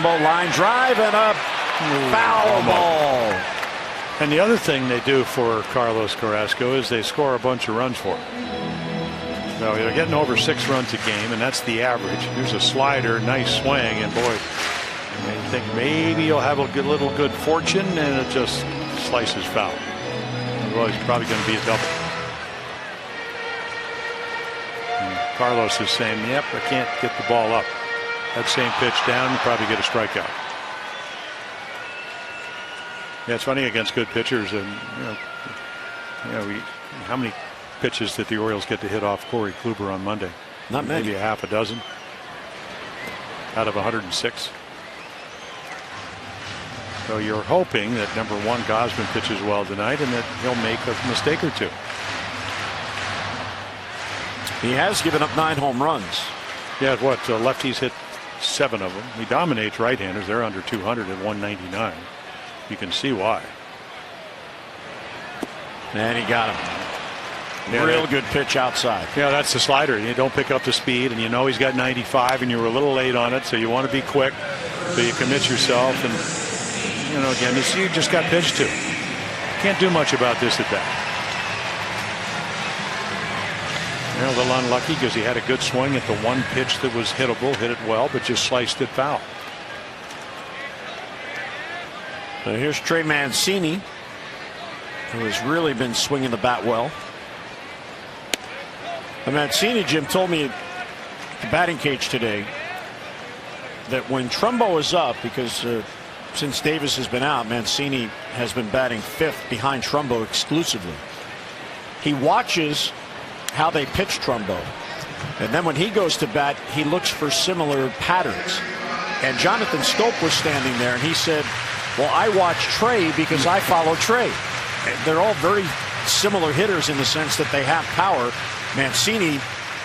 Trumbo line drive and a foul ball. And the other thing they do for Carlos Carrasco is they score a bunch of runs for him. So they're getting over 6 runs a game, and that's the average. Here's a slider, nice swing, and boy, I think maybe you'll have a little good fortune, and it just slices foul. Well, he's probably going to be a double. And Carlos is saying, "Yep, I can't get the ball up." That same pitch down, you probably get a strikeout. Yeah, it's funny against good pitchers, and how many pitches did the Orioles get to hit off Corey Kluber on Monday? Not many. Maybe a half a dozen out of 106. So you're hoping that number 1 Gausman pitches well tonight and that he'll make a mistake or two. He has given up 9 home runs. Yeah, what lefties hit 7 of them. He dominates right-handers. They're under 200 at 199. You can see why. And he got him. Yeah, real good pitch outside. Yeah, that's the slider. You don't pick up the speed, and you know he's got 95, and you were a little late on it, so you want to be quick, so you commit yourself. And again, you just got pitched to. Can't do much about this at that. A little unlucky because he had a good swing at the one pitch that was hittable, hit it well, but just sliced it foul. So here's Trey Mancini, who has really been swinging the bat well. And Mancini, Jim, told me at the batting cage today that when Trumbo is up, because since Davis has been out, Mancini has been batting 5th behind Trumbo exclusively. He watches how they pitch Trumbo, and then when he goes to bat, he looks for similar patterns. And Jonathan Scope was standing there, and he said, well, I watch Trey because I follow Trey. They're all very similar hitters in the sense that they have power. Mancini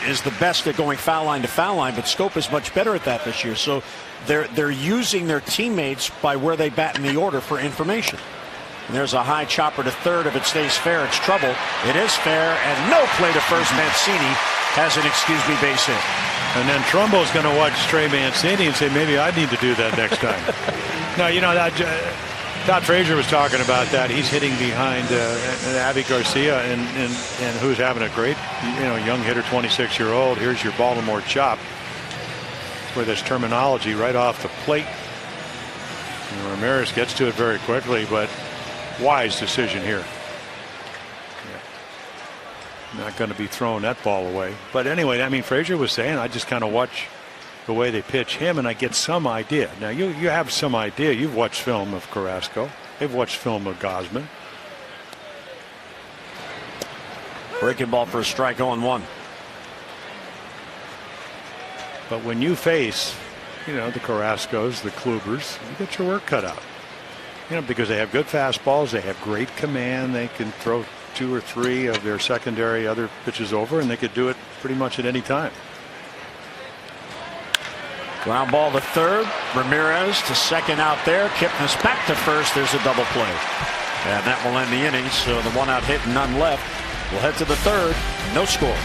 is the best at going foul line to foul line, but Scope is much better at that this year. So they're using their teammates by where they bat in the order for information. And there's a high chopper to third. If it stays fair, it's trouble. It is fair, and no play to first. Mancini has an excuse me base hit. And then Trumbo's going to watch Trey Mancini and say, maybe I need to do that next time. No, that Todd Frazier was talking about that. He's hitting behind Avi Garcia, and who's having a great, young hitter, 26-year-old. Here's your Baltimore chop with this terminology right off the plate. And Ramirez gets to it very quickly, but wise decision here. Yeah. Not going to be throwing that ball away. But anyway, Frazier was saying, I just kind of watch the way they pitch him, and I get some idea. Now, you have some idea. You've watched film of Carrasco. They've watched film of Gausman. Breaking ball for a strike, 0-1. But when you face, the Carrascos, the Klubers, you get your work cut out. Because they have good fastballs, they have great command, they can throw 2 or 3 of their secondary other pitches over, and they could do it pretty much at any time. Ground ball to third. Ramirez to second out there. Kipnis back to first. There's a double play. And that will end the inning. So the 1-out hit, none left. We'll head to the third. No score.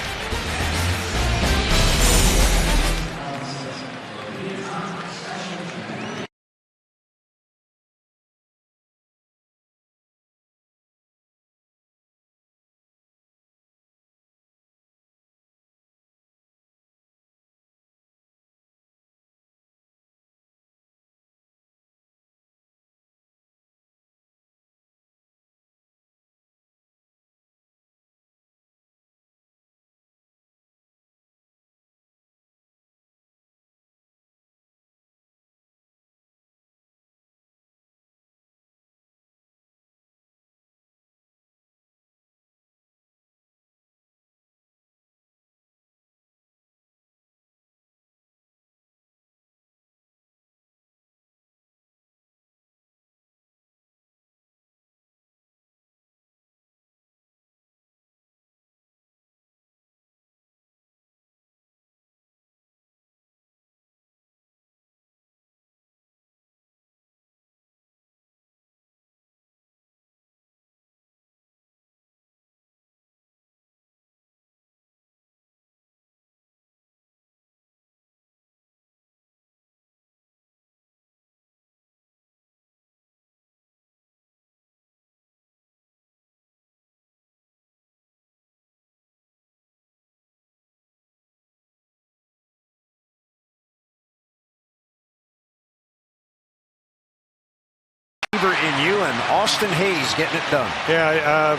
believer in you, and Austin Hayes getting it done. Yeah,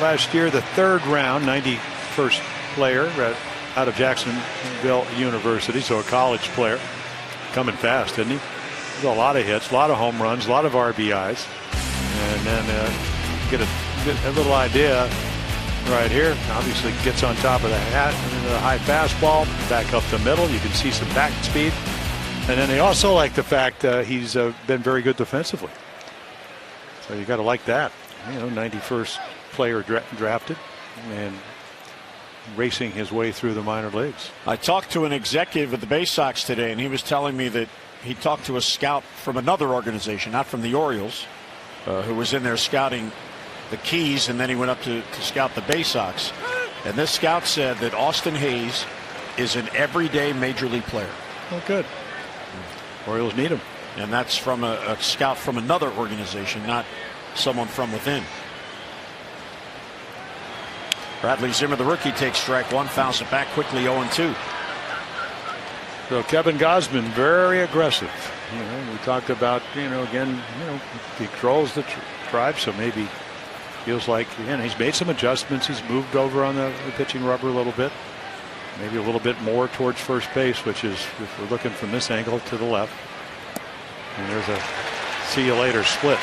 last year, the 3rd round, 91st player out of Jacksonville University, so a college player. Coming fast, isn't he? There's a lot of hits, a lot of home runs, a lot of RBIs. And then get a little idea right here. Obviously gets on top of the hat and the high fastball, back up the middle. You can see some back speed. And then they also like the fact he's been very good defensively. So you got to like that. 91st player drafted and racing his way through the minor leagues. I talked to an executive at the Bay Sox today, and he was telling me that he talked to a scout from another organization, not from the Orioles, who was in there scouting the Keys, and then he went up to scout the Bay Sox. And this scout said that Austin Hayes is an everyday major league player. Oh, good. Orioles need him. And that's from a scout from another organization, not someone from within. Bradley Zimmer, the rookie, takes strike one, fouls it back quickly, 0-2. So Kevin Gausman, very aggressive. We talked about, again, he controls the drive, so maybe feels like, he's made some adjustments. He's moved over on the pitching rubber a little bit. Maybe a little bit more towards first base, which is, if we're looking from this angle, to the left. And there's a see you later split.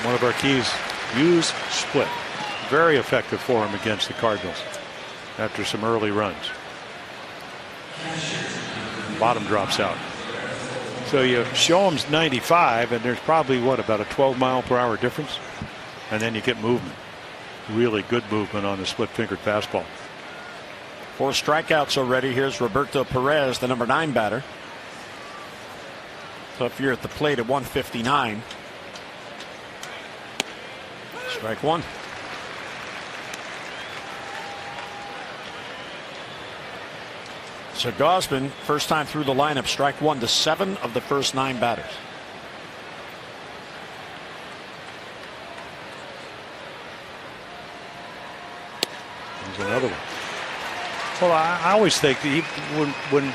One of our keys, use split. Very effective for him against the Cardinals after some early runs. Bottom drops out. So you show him 95, and there's probably, about a 12-mile-per-hour difference? And then you get movement. Really good movement on the split-fingered fastball. 4 strikeouts already. Here's Roberto Perez, the number 9 batter. Tough year at the plate at 159. Strike one. So Gausman, first time through the lineup, strike one to 7 of the first 9 batters. There's another one. Well, I always think that when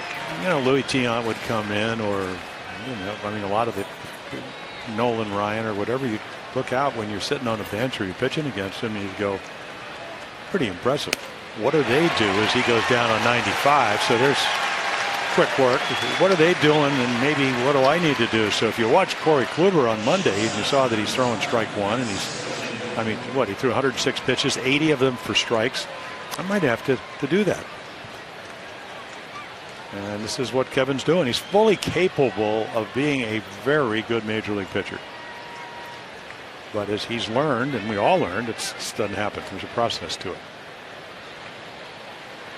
Louis Tiant would come in, or a lot of it, Nolan Ryan or whatever, you look out when you're sitting on a bench or you're pitching against him, and you go, pretty impressive. What do they do as he goes down on 95? So there's quick work. What are they doing, and maybe what do I need to do? So if you watch Corey Kluber on Monday, and you saw that he's throwing strike one, and he threw 106 pitches, 80 of them for strikes. I might have to do that. And this is what Kevin's doing. He's fully capable of being a very good major league pitcher. But as he's learned, and we all learned, it doesn't happen. There's a process to it.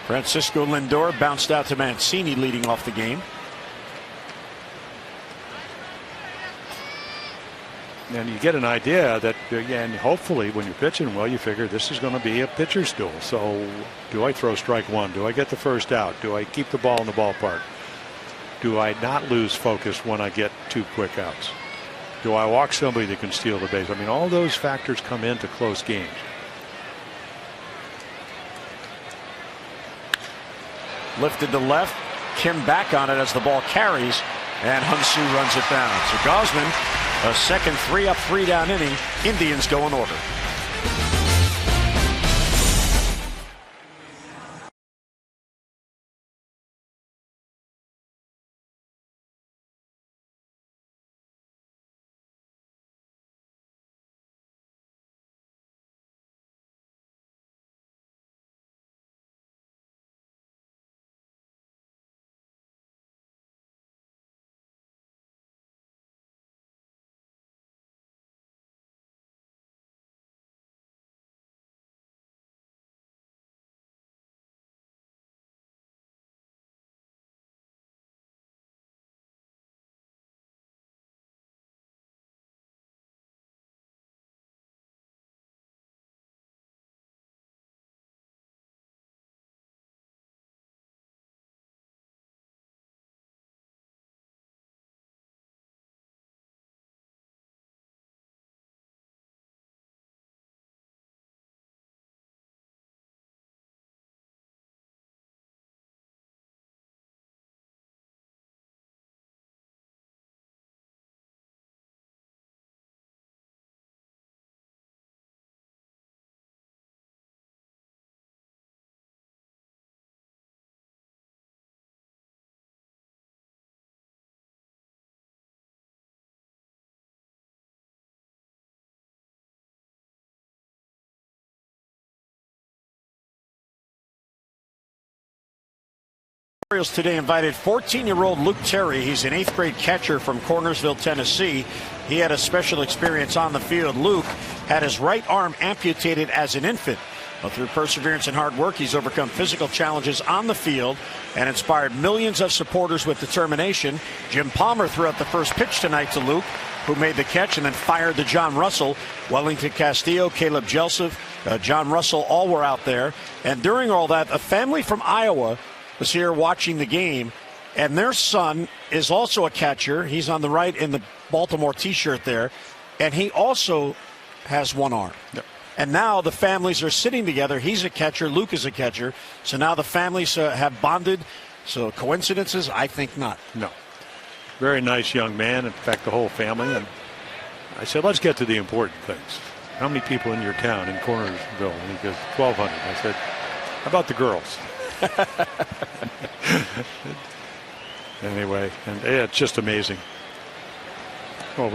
Francisco Lindor bounced out to Mancini, leading off the game. And you get an idea that, again, hopefully when you're pitching well, you figure this is going to be a pitcher's duel. So do I throw strike one? Do I get the first out? Do I keep the ball in the ballpark? Do I not lose focus when I get 2 quick outs? Do I walk somebody that can steal the base? All those factors come into close games. Lifted to left. Kim back on it as the ball carries, and Hunsu runs it down. So Gausman, a second 3-up, 3-down inning. Indians go in order. Orioles today invited 14-year-old Luke Terry. He's an 8th grade catcher from Cornersville, Tennessee. He had a special experience on the field. Luke had his right arm amputated as an infant. But through perseverance and hard work, he's overcome physical challenges on the field and inspired millions of supporters with determination. Jim Palmer threw out the first pitch tonight to Luke, who made the catch and then fired to John Russell. Wellington Castillo, Caleb Joseph, John Russell, all were out there. And during all that, a family from Iowa was here watching the game, and their son is also a catcher. He's on the right in the Baltimore t-shirt there, and he also has one arm. Yep. And now the families are sitting together. He's a catcher, Luke is a catcher, so now the families have bonded. So coincidences? I think not. No. Very nice young man. In fact, the whole family. And I said, let's get to the important things. How many people in your town, in Cornersville? And he goes, 1,200. I said, how about the girls? Anyway, and yeah, it's just amazing. Well,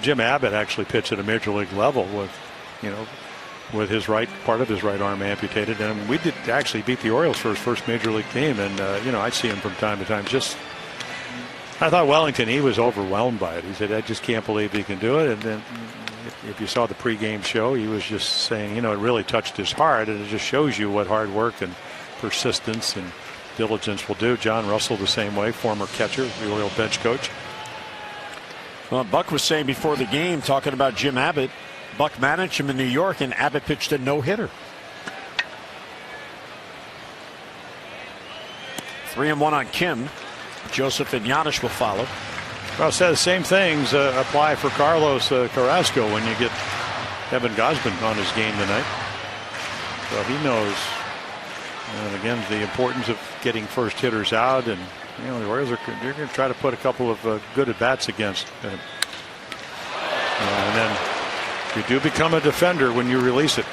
Jim Abbott actually pitched at a major league level with his part of his right arm amputated, and we did actually beat the Orioles for his first major league game. And I see him from time to time. I thought Wellington, he was overwhelmed by it. He said, I just can't believe he can do it. And then if you saw the pregame show, he was just saying, it really touched his heart, and it just shows you what hard work and persistence and diligence will do. John Russell the same way, former catcher, the Oriole bench coach. Well, Buck was saying before the game, talking about Jim Abbott, Buck managed him in New York, and Abbott pitched a no-hitter. 3-1 on Kim. Joseph and Giannis will follow. Well, said the same things apply for Carlos Carrasco when you get Evan Gosman on his game tonight. So he knows, and again, the importance of getting first hitters out, and the Orioles they're going to try to put a couple of good at bats against. And then you do become a defender when you release it.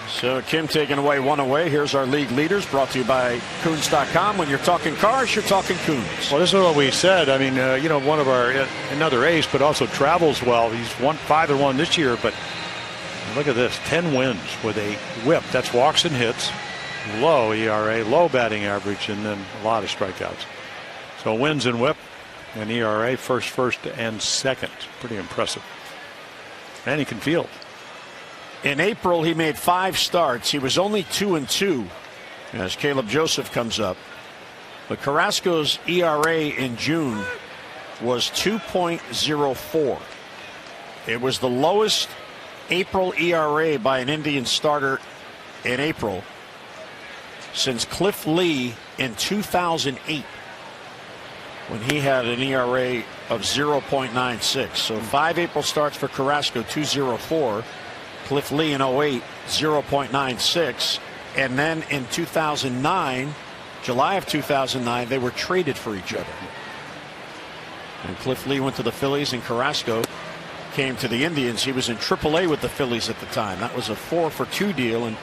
So Kim taking away one away. Here's our league leaders, brought to you by Coons.com. When you're talking cars, you're talking Coons. Well, this is what we said. I mean, one of our another ace, but also travels well. He's 5-1 this year, but look at this: 10 wins with a whip. That's walks and hits, low ERA, low batting average, and then a lot of strikeouts. So wins and whip, and ERA first, and second. Pretty impressive. And he can field. In April, he made 5 starts. He was only 2-2 as Caleb Joseph comes up. But Carrasco's ERA in June was 2.04. It was the lowest April ERA by an Indian starter in April since Cliff Lee in 2008, when he had an ERA of 0.96. So 5 April starts for Carrasco, 2.04. Cliff Lee in 08, 0.96. And then in 2009, July of 2009, they were traded for each other. And Cliff Lee went to the Phillies, and Carrasco came to the Indians. He was in AAA with the Phillies at the time. That was a 4-for-2 deal, and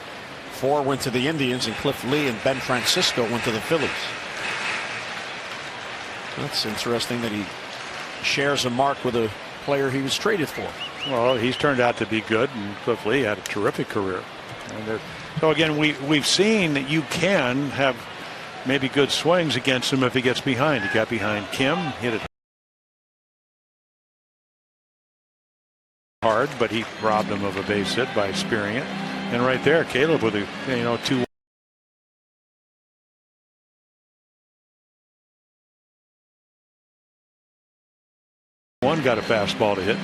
4 went to the Indians, and Cliff Lee and Ben Francisco went to the Phillies. That's interesting that he shares a mark with a player he was traded for. Well, he's turned out to be good, and Cliff Lee had a terrific career. And so again, we've seen that you can have maybe good swings against him if he gets behind. He got behind Kim, hit it hard, but he robbed him of a base hit by spearing it. And right there, Caleb with a 2. One got a fastball to hit.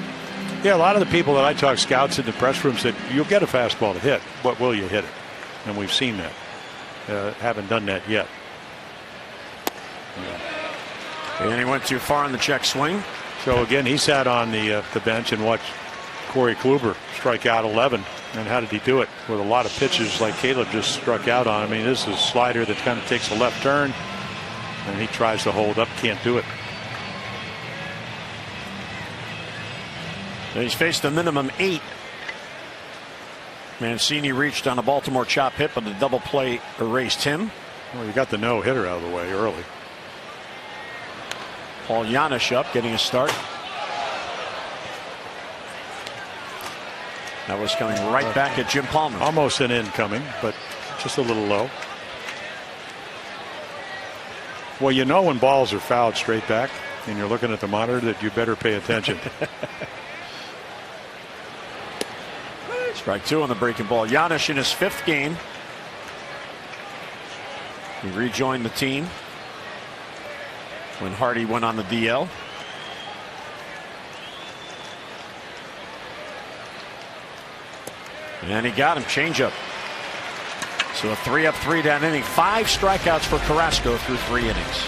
Yeah, a lot of the people that I talk, scouts in the press room, said you'll get a fastball to hit. What will you hit it? And we've seen that. Haven't done that yet. And he went too far on the check swing. So again, he sat on the bench and watched Corey Kluber strike out 11. And how did he do it? With a lot of pitches like Caleb just struck out on. I mean, this is a slider that kind of takes a left turn, and he tries to hold up, can't do it. He's faced a minimum 8. Mancini reached on a Baltimore chop hit, but the double play erased him. Well, you got the no-hitter out of the way early. Paul Giannis up, getting a start. That was coming right back at Jim Palmer. Almost an incoming, but just a little low. Well, you know when balls are fouled straight back and you're looking at the monitor that you better pay attention. Strike 2 on the breaking ball. Giannis in his 5th game. He rejoined the team when Hardy went on the DL. And he got him. Changeup. So a 3 up, 3 down inning. 5 strikeouts for Carrasco through 3 innings.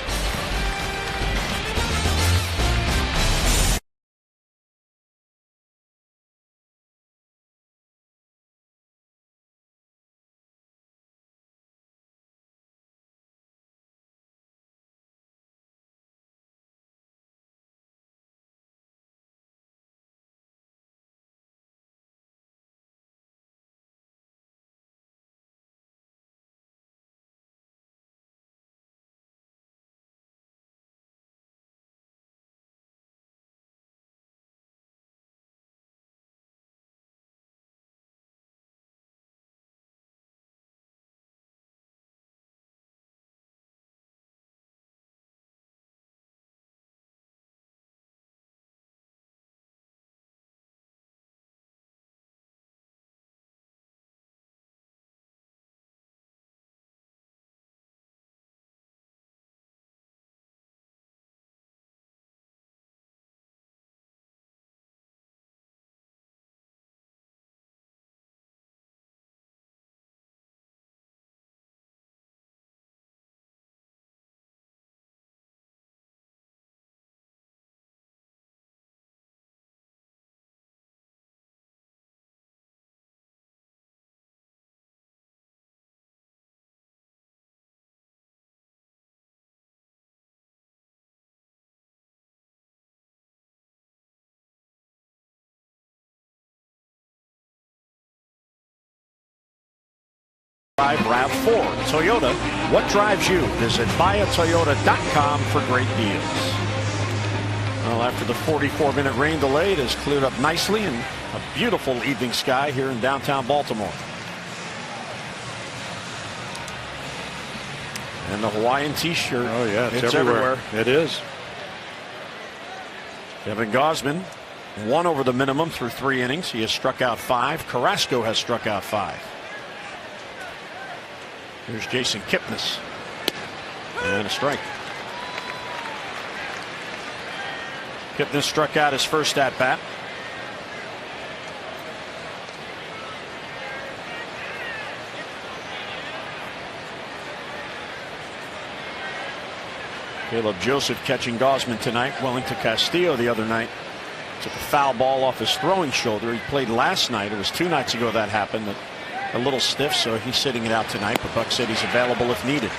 Route 4, Toyota. What drives you? Visit buyatoyota.com for great deals. Well, after the 44-minute rain delay, it has cleared up nicely and a beautiful evening sky here in downtown Baltimore. And the Hawaiian t-shirt. Oh, yeah, it's everywhere. It is. Kevin Gausman, 1 over the minimum through 3 innings. He has struck out 5. Carrasco has struck out 5. Here's Jason Kipnis. And a strike. Kipnis struck out his first at bat. Caleb Joseph catching Gausman tonight. Wellington Castillo the other night took a foul ball off his throwing shoulder. He played last night. It was 2 nights ago that happened. A little stiff, so he's sitting it out tonight, but Buck said he's available if needed.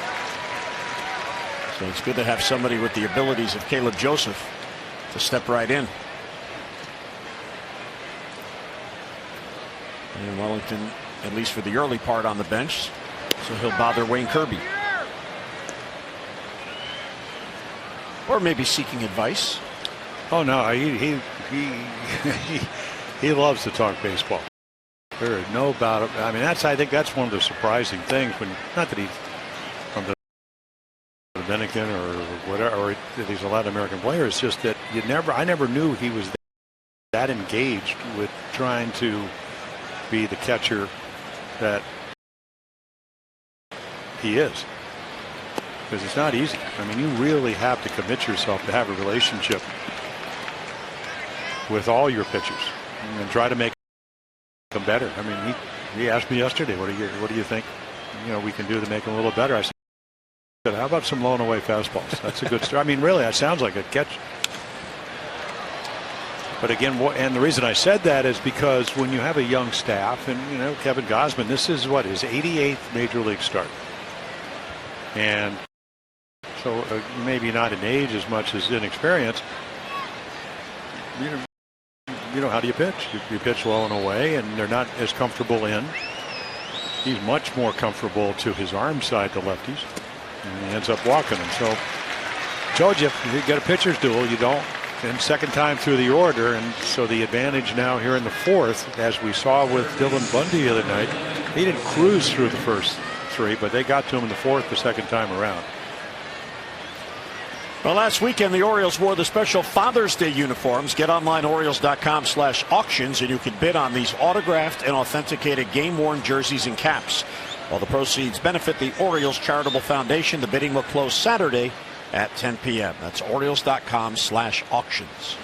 So it's good to have somebody with the abilities of Caleb Joseph to step right in. And Wellington, at least for the early part, on the bench, so he'll bother Wayne Kirby. Or maybe seeking advice. Oh no, he loves to talk baseball. There is no doubt. I mean, I think that's one of the surprising things. When not that he's from the Dominican or whatever, or that he's a Latin American player. It's just that I never knew he was that engaged with trying to be the catcher that he is. Because it's not easy. I mean, you really have to commit yourself to have a relationship with all your pitchers and try to make them better. I mean, he asked me yesterday, what do you think, we can do to make them a little better? I said, how about some low and away fastballs? That's a good start. I mean, really, that sounds like a catch. But again, and the reason I said that is because when you have a young staff, and Kevin Gausman, this is his 88th major league start, and so maybe not in age as much as in experience. How do you pitch? You pitch low and away, and they're not as comfortable in. He's much more comfortable to his arm side to lefties, and he ends up walking them. So, told you, if you get a pitcher's duel, you don't. And second time through the order, and so the advantage now here in the 4th, as we saw with Dylan Bundy the other night. He didn't cruise through the first 3, but they got to him in the 4th the second time around. Well, last weekend the Orioles wore the special Father's Day uniforms. Get online Orioles.com/auctions and you can bid on these autographed and authenticated game-worn jerseys and caps. While the proceeds benefit the Orioles Charitable Foundation, the bidding will close Saturday at 10 p.m. That's Orioles.com/auctions.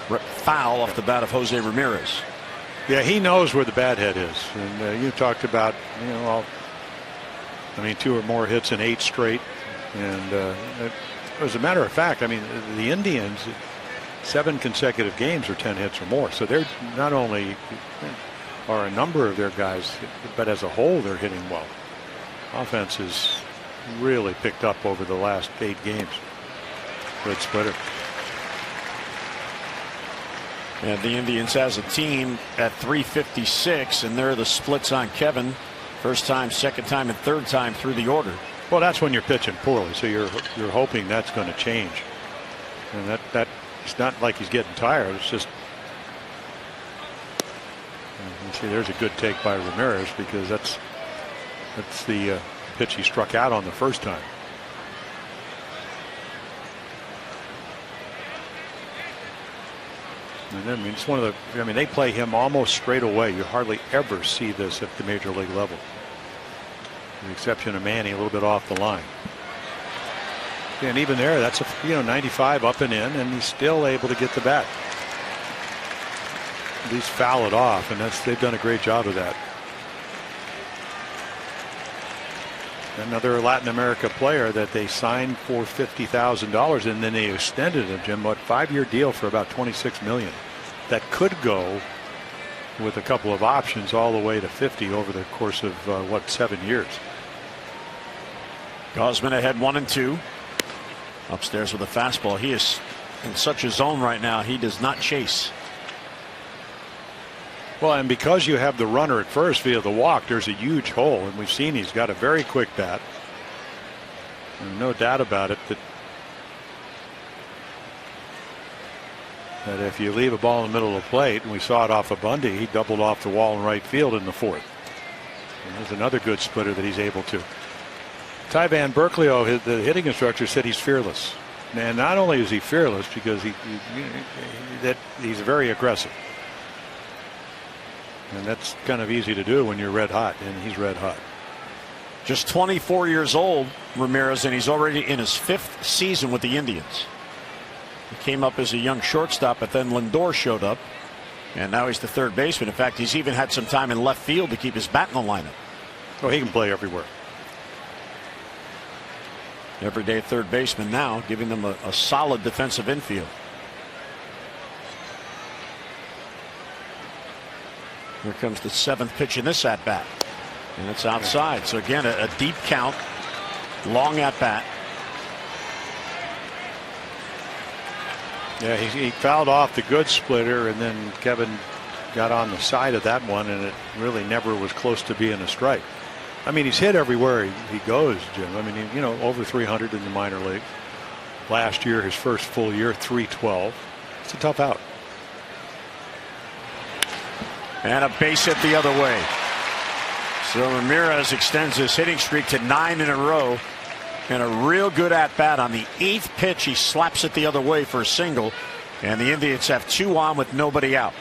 Foul off the bat of Jose Ramirez. Yeah, he knows where the bat head is. And you talked about, I mean, 2 or more hits in 8 straight. And as a matter of fact, I mean, the Indians, 7 consecutive games are 10 hits or more. So they're not only are a number of their guys, but as a whole, they're hitting well. Offense has really picked up over the last 8 games. Good splitter. And the Indians as a team at 356, and there are the splits on Kevin. First time, second time, and third time through the order. Well, that's when you're pitching poorly, so you're hoping that's going to change. And that it's not like he's getting tired. It's just, you see, there's a good take by Ramirez, because that's the pitch he struck out on the first time. And I mean, it's one of the. I mean, they play him almost straight away. You hardly ever see this at the major league level. With the exception of Manny, a little bit off the line. And even there, that's a 95 up and in, and he's still able to get the bat. At least foul it off, and they've done a great job of that. Another Latin America player that they signed for $50,000, and then they extended him, Jim, 5-year deal for about $26 million. That could go with a couple of options all the way to 50 over the course of 7 years. Gausman ahead 1-2. Upstairs with a fastball. He is in such a zone right now. He does not chase. Well, and because you have the runner at first via the walk, there's a huge hole, and we've seen he's got a very quick bat. And no doubt about it that if you leave a ball in the middle of the plate, and we saw it off of Bundy, he doubled off the wall in right field in the 4th. And there's another good splitter that he's able to. Ty Van Berkeley, the hitting instructor, said he's fearless. And not only is he fearless, because he's very aggressive. And that's kind of easy to do when you're red hot, and he's red hot. Just 24 years old, Ramirez, and he's already in his 5th season with the Indians. He came up as a young shortstop, but then Lindor showed up, and now he's the third baseman. In fact, he's even had some time in left field to keep his bat in the lineup. Oh, he can play everywhere. Everyday third baseman now, giving them a solid defensive infield. Here comes the 7th pitch in this at bat, and it's outside. So again, a deep count, long at bat. Yeah, he fouled off the good splitter, and then Kevin got on the side of that one, and it really never was close to being a strike. I mean, he's hit everywhere he goes, Jim. I mean, over 300 in the minor league. Last year, his first full year, 312. It's a tough out. And a base hit the other way. So Ramirez extends his hitting streak to 9 in a row. And a real good at bat on the 8th pitch. He slaps it the other way for a single. And the Indians have 2 on with nobody out.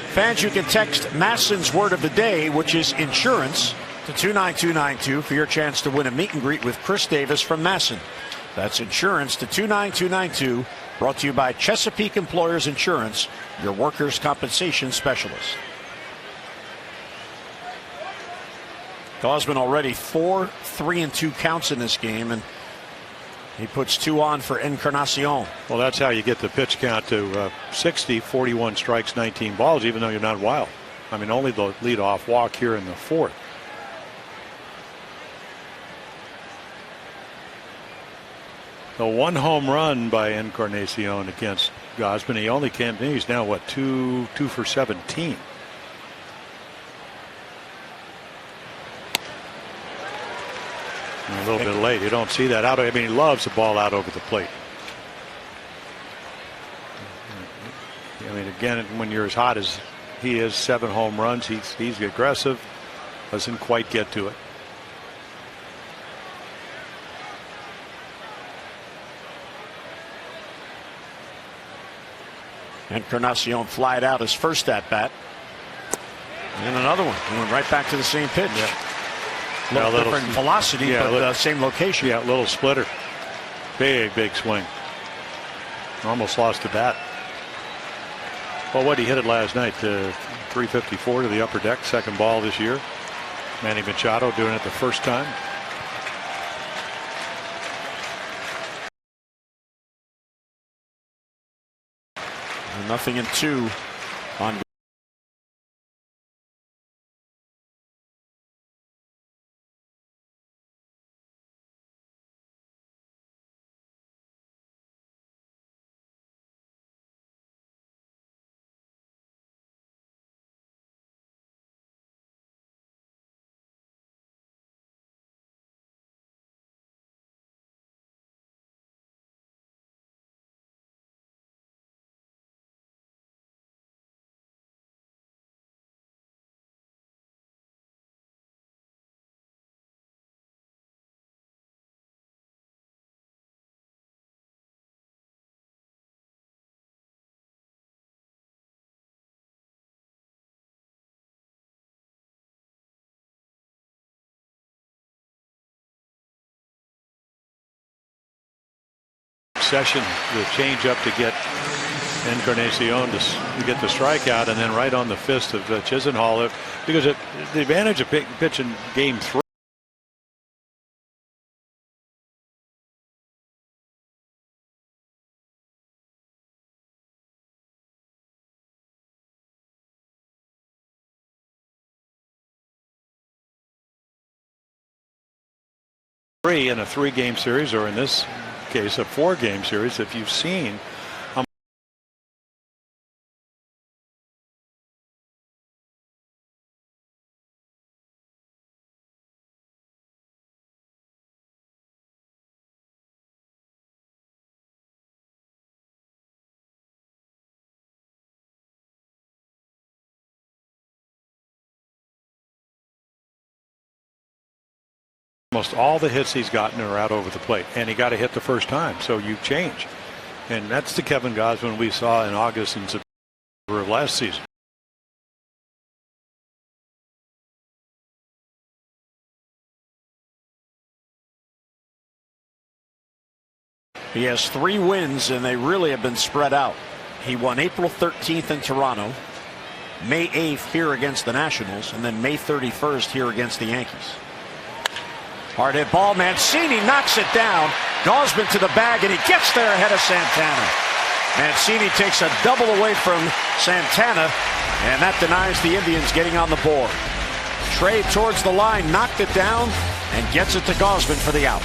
Fans, you can text Masson's word of the day, which is insurance, to 29292 for your chance to win a meet and greet with Chris Davis from Masson. That's insurance to 29292. Brought to you by Chesapeake Employers Insurance, your workers' compensation specialist. Gausman already 4 3-2 counts in this game, and he puts 2 on for Encarnacion. Well, that's how you get the pitch count to 60, 41 strikes, 19 balls, even though you're not wild. I mean, only the leadoff walk here in the 4th. The 1 home run by Encarnacion against Gausman. He only came in. He's now what, 2 for 17. A little bit late. You don't see that out. I mean, he loves the ball out over the plate. I mean, again, when you're as hot as he is, 7 home runs. He's aggressive. Doesn't quite get to it. Encarnacion flied out his first at bat. And another one. He went right back to the same pitch. Yeah. Little different velocity, but same location. Yeah, little splitter. Big swing. Almost lost the bat. Well, what he hit it last night, 354 to the upper deck, second ball this year. Manny Machado doing it the first time. Nothing in 2 on. Session, the change up to get Encarnacion to get the strikeout, and then right on the fist of Chisenhall, because the advantage of pitching game 3 in a 3-game series, or in this case a 4-game series. If you've seen almost all the hits he's gotten are out over the plate, and he got a hit the first time, so you change. And that's the Kevin Gausman we saw in August and September of last season. He has 3 wins, and they really have been spread out. He won April 13th in Toronto, May 8th here against the Nationals, and then May 31st here against the Yankees. Hard hit ball. Mancini knocks it down. Gausman to the bag, and he gets there ahead of Santana. Mancini takes a double away from Santana, and that denies the Indians getting on the board. Trey towards the line, knocked it down, and gets it to Gausman for the out.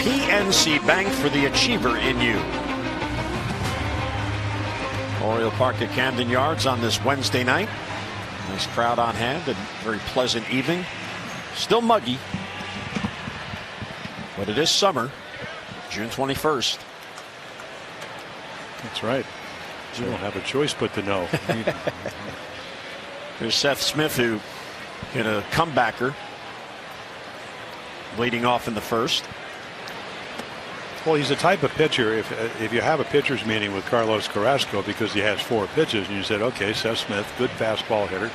PNC Bank, for the achiever in you. Oriole Park at Camden Yards on this Wednesday night. Nice crowd on hand and very pleasant evening. Still muggy, but it is summer, June 21st. That's right. You don't have a choice but to know. There's Seth Smith, who hit a comebacker leading off in the first. Well, he's the type of pitcher, if you have a pitcher's meeting with Carlos Carrasco because he has 4 pitches and you said, okay, Seth Smith, good fastball hitter.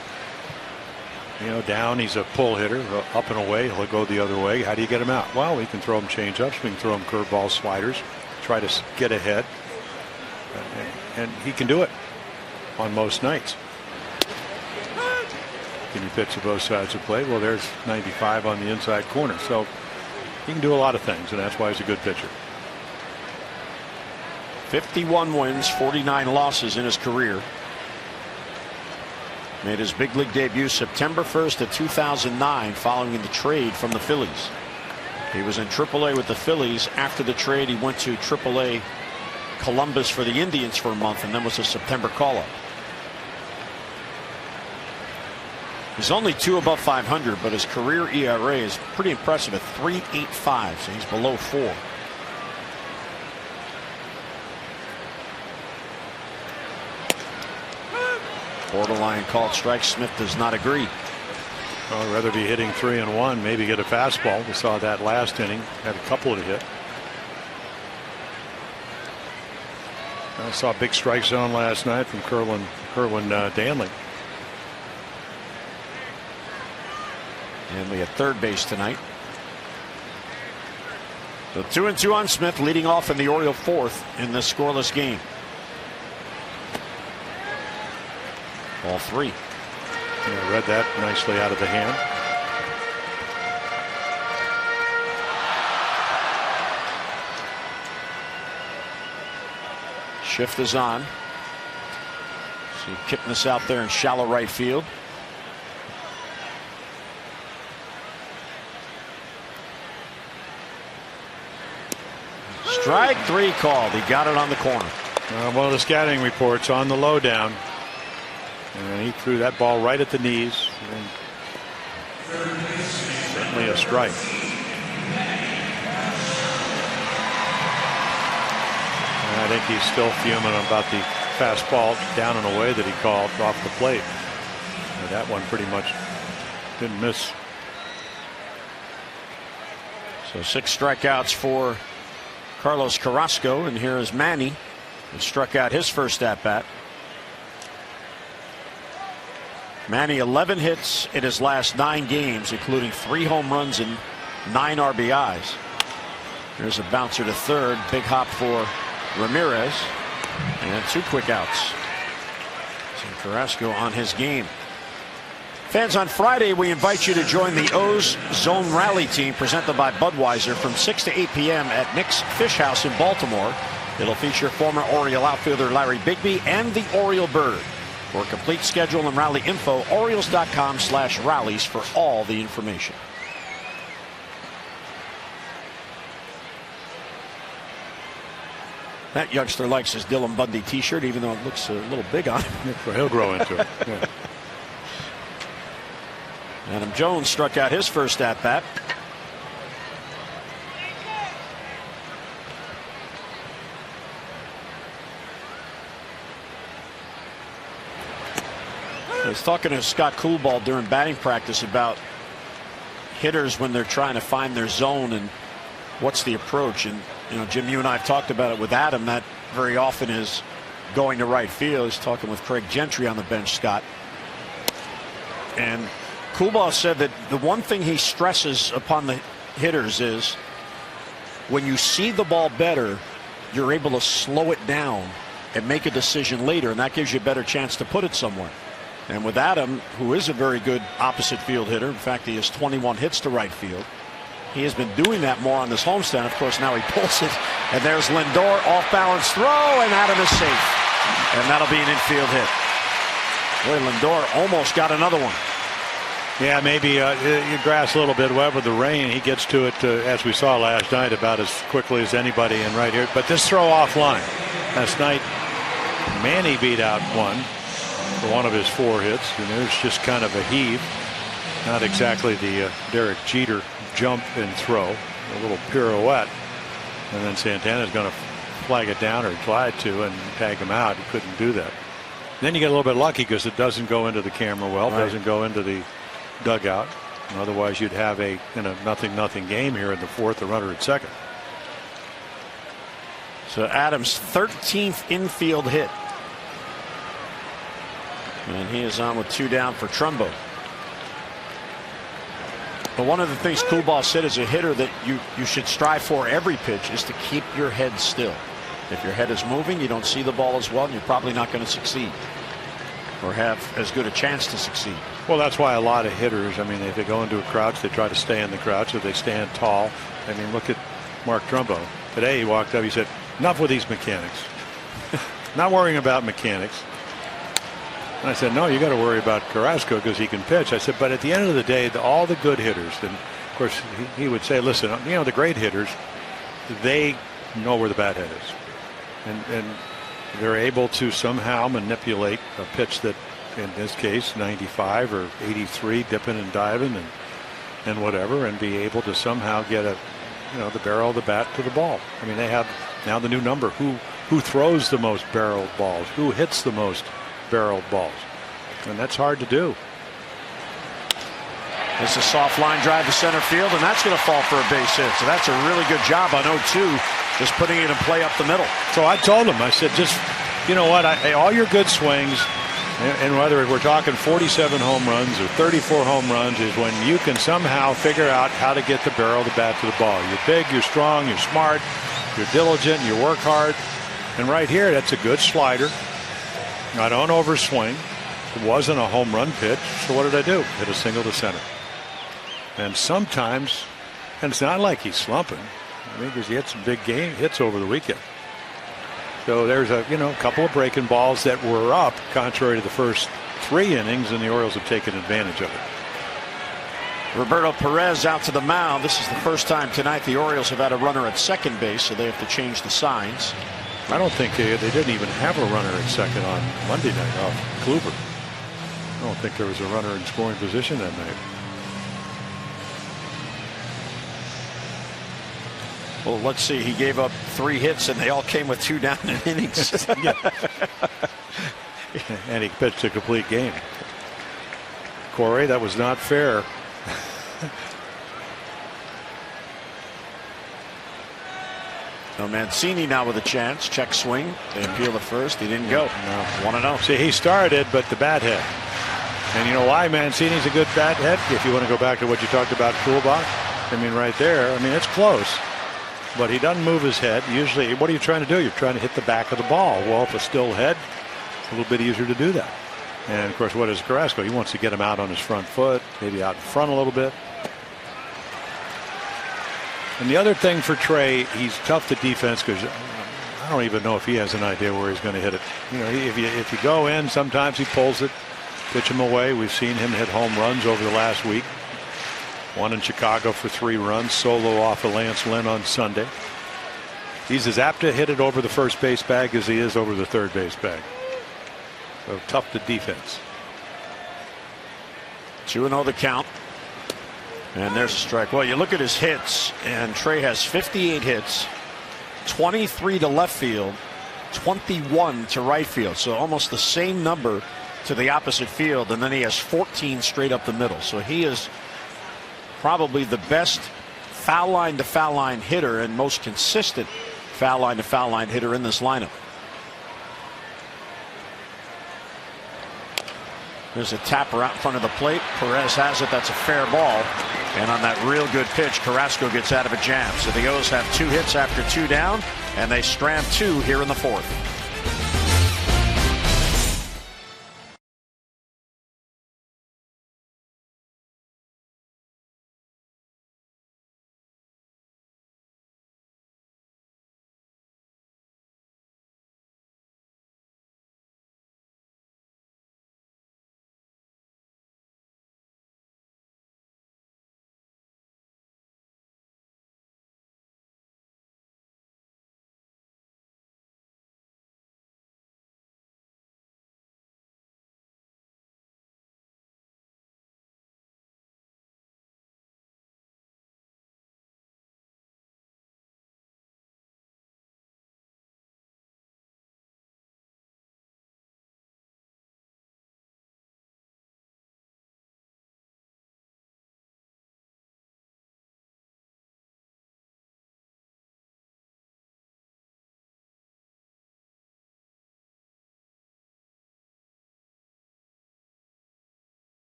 You know, down, he's a pull hitter, up and away, he'll go the other way. How do you get him out? Well, we can throw him changeups, we can throw him curveballs, sliders, try to get ahead. And he can do it on most nights. Can you pitch to both sides of the plate? Well, there's 95 on the inside corner. So he can do a lot of things, and that's why he's a good pitcher. 51 wins, 49 losses in his career. Made his big league debut September 1st of 2009 following the trade from the Phillies. He was in AAA with the Phillies. After the trade, he went to AAA Columbus for the Indians for a month, and then was a September call-up. He's only 2 above 500, but his career ERA is pretty impressive at 3.85, so he's below 4. Borderline called strike. Smith does not agree. I'd rather be hitting 3-1, maybe get a fastball. We saw that last inning, had a couple to hit. I saw a big strike zone last night from Kerwin Danley. Danley at third base tonight. So 2-2 on Smith, leading off in the Oriole 4th in this scoreless game. Ball 3. Yeah, read that nicely out of the hand. Shift is on. See Kipnis out there in shallow right field. Strike 3 called. He got it on the corner. One of the scouting reports on the lowdown. And he threw that ball right at the knees. Certainly a strike. And I think he's still fuming about the fastball down and away that he called off the plate. And that one pretty much didn't miss. So 6 strikeouts for Carlos Carrasco, and here is Manny, who struck out his first at bat. Manny 11 hits in his last 9 games, including 3 home runs and 9 RBIs. There's a bouncer to third. Big hop for Ramirez, and 2 quick outs. So Carrasco on his game. Fans, on Friday we invite you to join the O's Zone Rally team presented by Budweiser from 6 to 8 p.m. at Nick's Fish House in Baltimore. It'll feature former Oriole outfielder Larry Bigby and the Oriole Bird. For a complete schedule and rally info, Orioles.com/rallies for all the information. That youngster likes his Dylan Bundy t-shirt, even though it looks a little big on him. He'll grow into it. Yeah. Adam Jones struck out his first at bat. I was talking to Scott Coolball during batting practice about hitters when they're trying to find their zone and what's the approach. And you know, Jim, you and I have talked about it with Adam. That very often is going to right field. He's talking with Craig Gentry on the bench, Scott. And Coolball said that the one thing he stresses upon the hitters is when you see the ball better, you're able to slow it down and make a decision later, and that gives you a better chance to put it somewhere. And with Adam, who is a very good opposite field hitter, in fact, he has 21 hits to right field. He has been doing that more on this homestand. Of course, now he pulls it, and there's Lindor, off balance throw, and Adam is safe. And that'll be an infield hit. Boy, Lindor almost got another one. Yeah, maybe you grass a little bit. Web with the rain, he gets to it, as we saw last night, about as quickly as anybody in right here. But this throw offline. Last night, Manny beat out one for one of his 4 hits, and there's just kind of a heave. Not exactly the Derek Jeter jump and throw, a little pirouette, and then Santana's going to flag it down or try to and tag him out. He couldn't do that. Then you get a little bit lucky because it doesn't go into the camera well, doesn't go into the dugout. And otherwise, you'd have in a 0-0 game here in the fourth, a runner at second. So Adams' 13th infield hit. And he is on with 2 down for Trumbo. But one of the things Coolbaugh said as a hitter that you should strive for every pitch is to keep your head still. If your head is moving, you don't see the ball as well, and you're probably not going to succeed or have as good a chance to succeed. Well, that's why a lot of hitters, I mean, if they go into a crouch, they try to stay in the crouch, or they stand tall. I mean, look at Mark Trumbo. Today he walked up, he said, enough with these mechanics. Not worrying about mechanics. And I said, no, you got to worry about Carrasco because he can pitch. I said, but at the end of the day, all the good hitters, and of course he would say, listen, the great hitters, they know where the bat head is. And they're able to somehow manipulate a pitch that, in this case, 95 or 83, dipping and diving and whatever, and be able to somehow get the barrel of the bat to the ball. I mean, they have now the new number. Who throws the most barreled balls? Who hits the most barreled balls? And that's hard to do. This is a soft line drive to center field, and that's going to fall for a base hit. So that's a really good job on 0-2, just putting it in play up the middle. So I told him, I said, just, you know what, all your good swings, and whether we're talking 47 home runs or 34 home runs, is when you can somehow figure out how to get the barrel of the bat to the ball. You're big, you're strong, you're smart, you're diligent, you work hard. And right here, that's a good slider. I don't overswing. It wasn't a home run pitch. So what did I do? Hit a single to center. And sometimes, and it's not like he's slumping. I mean, because he had some big game hits over the weekend. So there's a couple of breaking balls that were up, contrary to the first 3 innings, and the Orioles have taken advantage of it. Roberto Perez out to the mound. This is the first time tonight the Orioles have had a runner at second base, so they have to change the signs. I don't think they didn't even have a runner at second on Monday night off Kluber. I don't think there was a runner in scoring position that night. Well, let's see. He gave up 3 hits, and they all came with 2 down in innings. And he pitched a complete game. Corey, that was not fair. No, Mancini now with a chance. Check swing. They appeal at first. He didn't go. No. 1-0. See, he started, but the bat head. And you know why Mancini's a good bat head? If you want to go back to what you talked about, Coolbaugh. I mean, right there. I mean, it's close. But he doesn't move his head. Usually, what are you trying to do? You're trying to hit the back of the ball. Well, if a still head, it's a little bit easier to do that. And, of course, what is Carrasco? He wants to get him out on his front foot, maybe out in front a little bit. And the other thing for Trey, he's tough to defense because I don't even know if he has an idea where he's going to hit it. If you go in, sometimes he pulls it, pitch him away. We've seen him hit home runs over the last week. One in Chicago for 3 runs, solo off of Lance Lynn on Sunday. He's as apt to hit it over the first base bag as he is over the third base bag. So tough to defense. 2-0 the count. And there's a strike. Well, you look at his hits, and Trey has 58 hits, 23 to left field, 21 to right field. So almost the same number to the opposite field, and then he has 14 straight up the middle. So he is probably the best foul line to foul line hitter and most consistent foul line to foul line hitter in this lineup. There's a tapper out in front of the plate. Perez has it. That's a fair ball. And on that real good pitch, Carrasco gets out of a jam. So the O's have 2 hits after 2 down, and they stram 2 here in the fourth.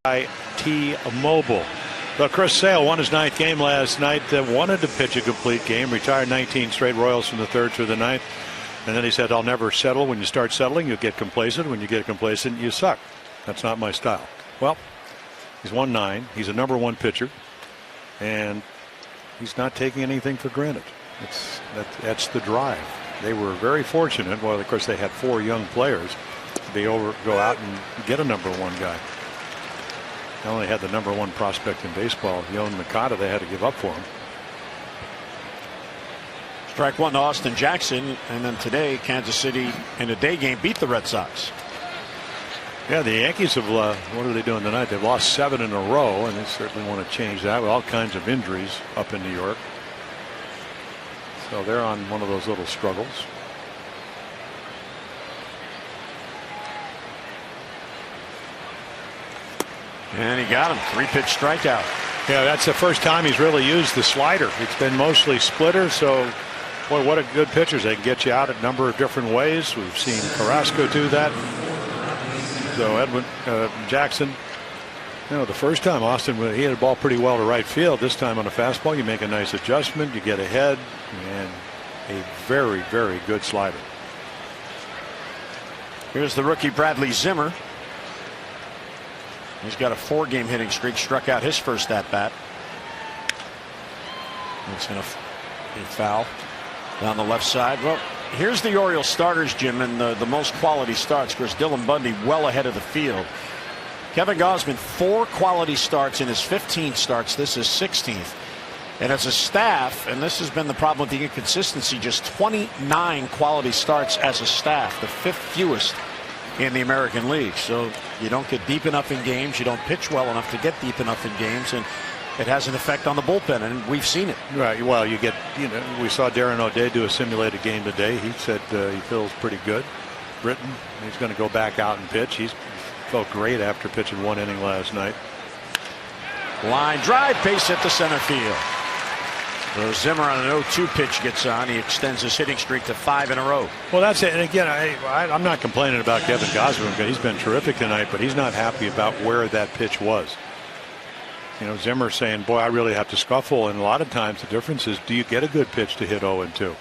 by T-Mobile. Well, Chris Sale won his 9th game last night. Wanted to pitch a complete game. Retired 19 straight Royals from the 3rd through the 9th. And then he said, I'll never settle. When you start settling, you'll get complacent. When you get complacent, you suck. That's not my style. Well, he's won 9. He's a #1 pitcher. And he's not taking anything for granted. That's the drive. They were very fortunate. Well, of course, they had 4 young players to go out and get a #1 guy. They only had the #1 prospect in baseball, Yoan Moncada. They had to give up for him. Strike 1 to Austin Jackson, and then today Kansas City in a day game beat the Red Sox. Yeah, the Yankees have what are they doing tonight? They've lost 7 in a row, and they certainly want to change that with all kinds of injuries up in New York. So they're on one of those little struggles. And he got him. 3-pitch strikeout. Yeah, that's the first time he's really used the slider. It's been mostly splitter. So, boy, what a good pitchers. They can get you out a number of different ways. We've seen Carrasco do that. So Jackson, the first time Austin, he hit the ball pretty well to right field. This time on a fastball, you make a nice adjustment, you get ahead, and a very, very good slider. Here's the rookie Bradley Zimmer. He's got a 4-game hitting streak. Struck out his first at bat. It's going to be foul down the left side. Well, here's the Orioles starters, Jim, and the most quality starts. Of course, Dylan Bundy well ahead of the field. Kevin Gausman, 4 quality starts in his 15 starts. This is 16th. And as a staff, and this has been the problem with the inconsistency, just 29 quality starts as a staff, the 5th fewest in the American League. So you don't get deep enough in games. You don't pitch well enough to get deep enough in games. And it has an effect on the bullpen, and we've seen it. Right. Well, we saw Darren O'Day do a simulated game today. He said he feels pretty good. Britton, he's going to go back out and pitch. He's felt great after pitching 1 inning last night. Line drive, base hit to center field. So Zimmer on an 0-2 pitch gets on. He extends his hitting streak to 5 in a row. Well, that's it. And again, I'm not complaining about Kevin Gausman because he's been terrific tonight, but he's not happy about where that pitch was. Zimmer saying, boy, I really have to scuffle. And a lot of times the difference is, do you get a good pitch to hit 0-2?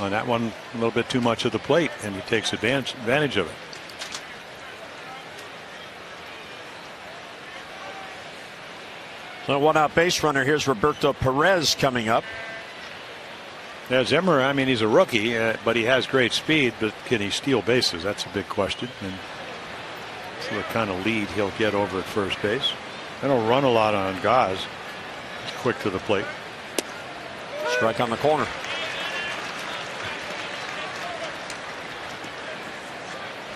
On that one, a little bit too much of the plate, and he takes advantage of it. So 1-out base runner. Here's Roberto Perez coming up. Yeah, Zimmer, I mean, he's a rookie, but he has great speed. But can he steal bases? That's a big question. And so the kind of lead he'll get over at first base. They don't run a lot on Gaz. He's quick to the plate. Strike on the corner.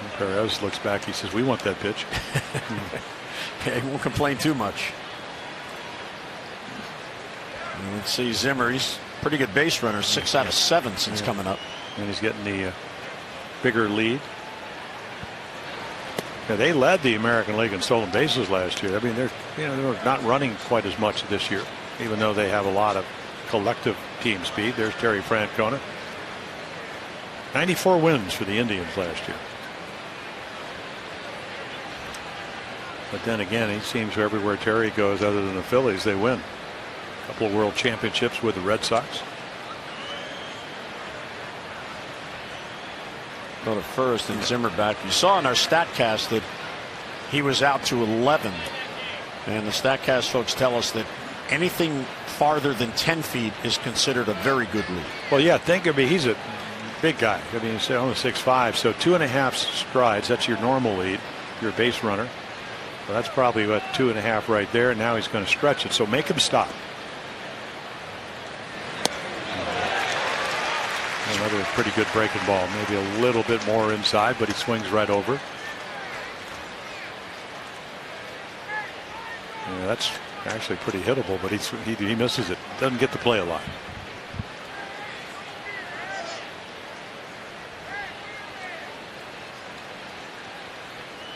And Perez looks back. He says, we want that pitch. Yeah, he won't complain too much. And let's see, Zimmer, he's a pretty good base runner. 6 out of 7 since coming up. And he's getting the bigger lead. Yeah, they led the American League in stolen bases last year. I mean, they're not running quite as much this year, even though they have a lot of collective team speed. There's Terry Francona. 94 wins for the Indians last year. But then again, it seems everywhere Terry goes, other than the Phillies, they win. A couple of world championships with the Red Sox. Go to first and Zimmer back. You saw in our StatCast that he was out to 11. And the StatCast folks tell us that anything farther than 10 feet is considered a very good lead. Well, yeah, think of it. He's a big guy. I mean, he's only 6'5", so 2.5 strides. That's your normal lead. You're a base runner. Well, that's probably about 2.5 right there. Now he's going to stretch it. So make him stop. Another pretty good breaking ball. Maybe a little bit more inside, but he swings right over. Yeah, that's actually pretty hittable, but he misses it. Doesn't get to play a lot.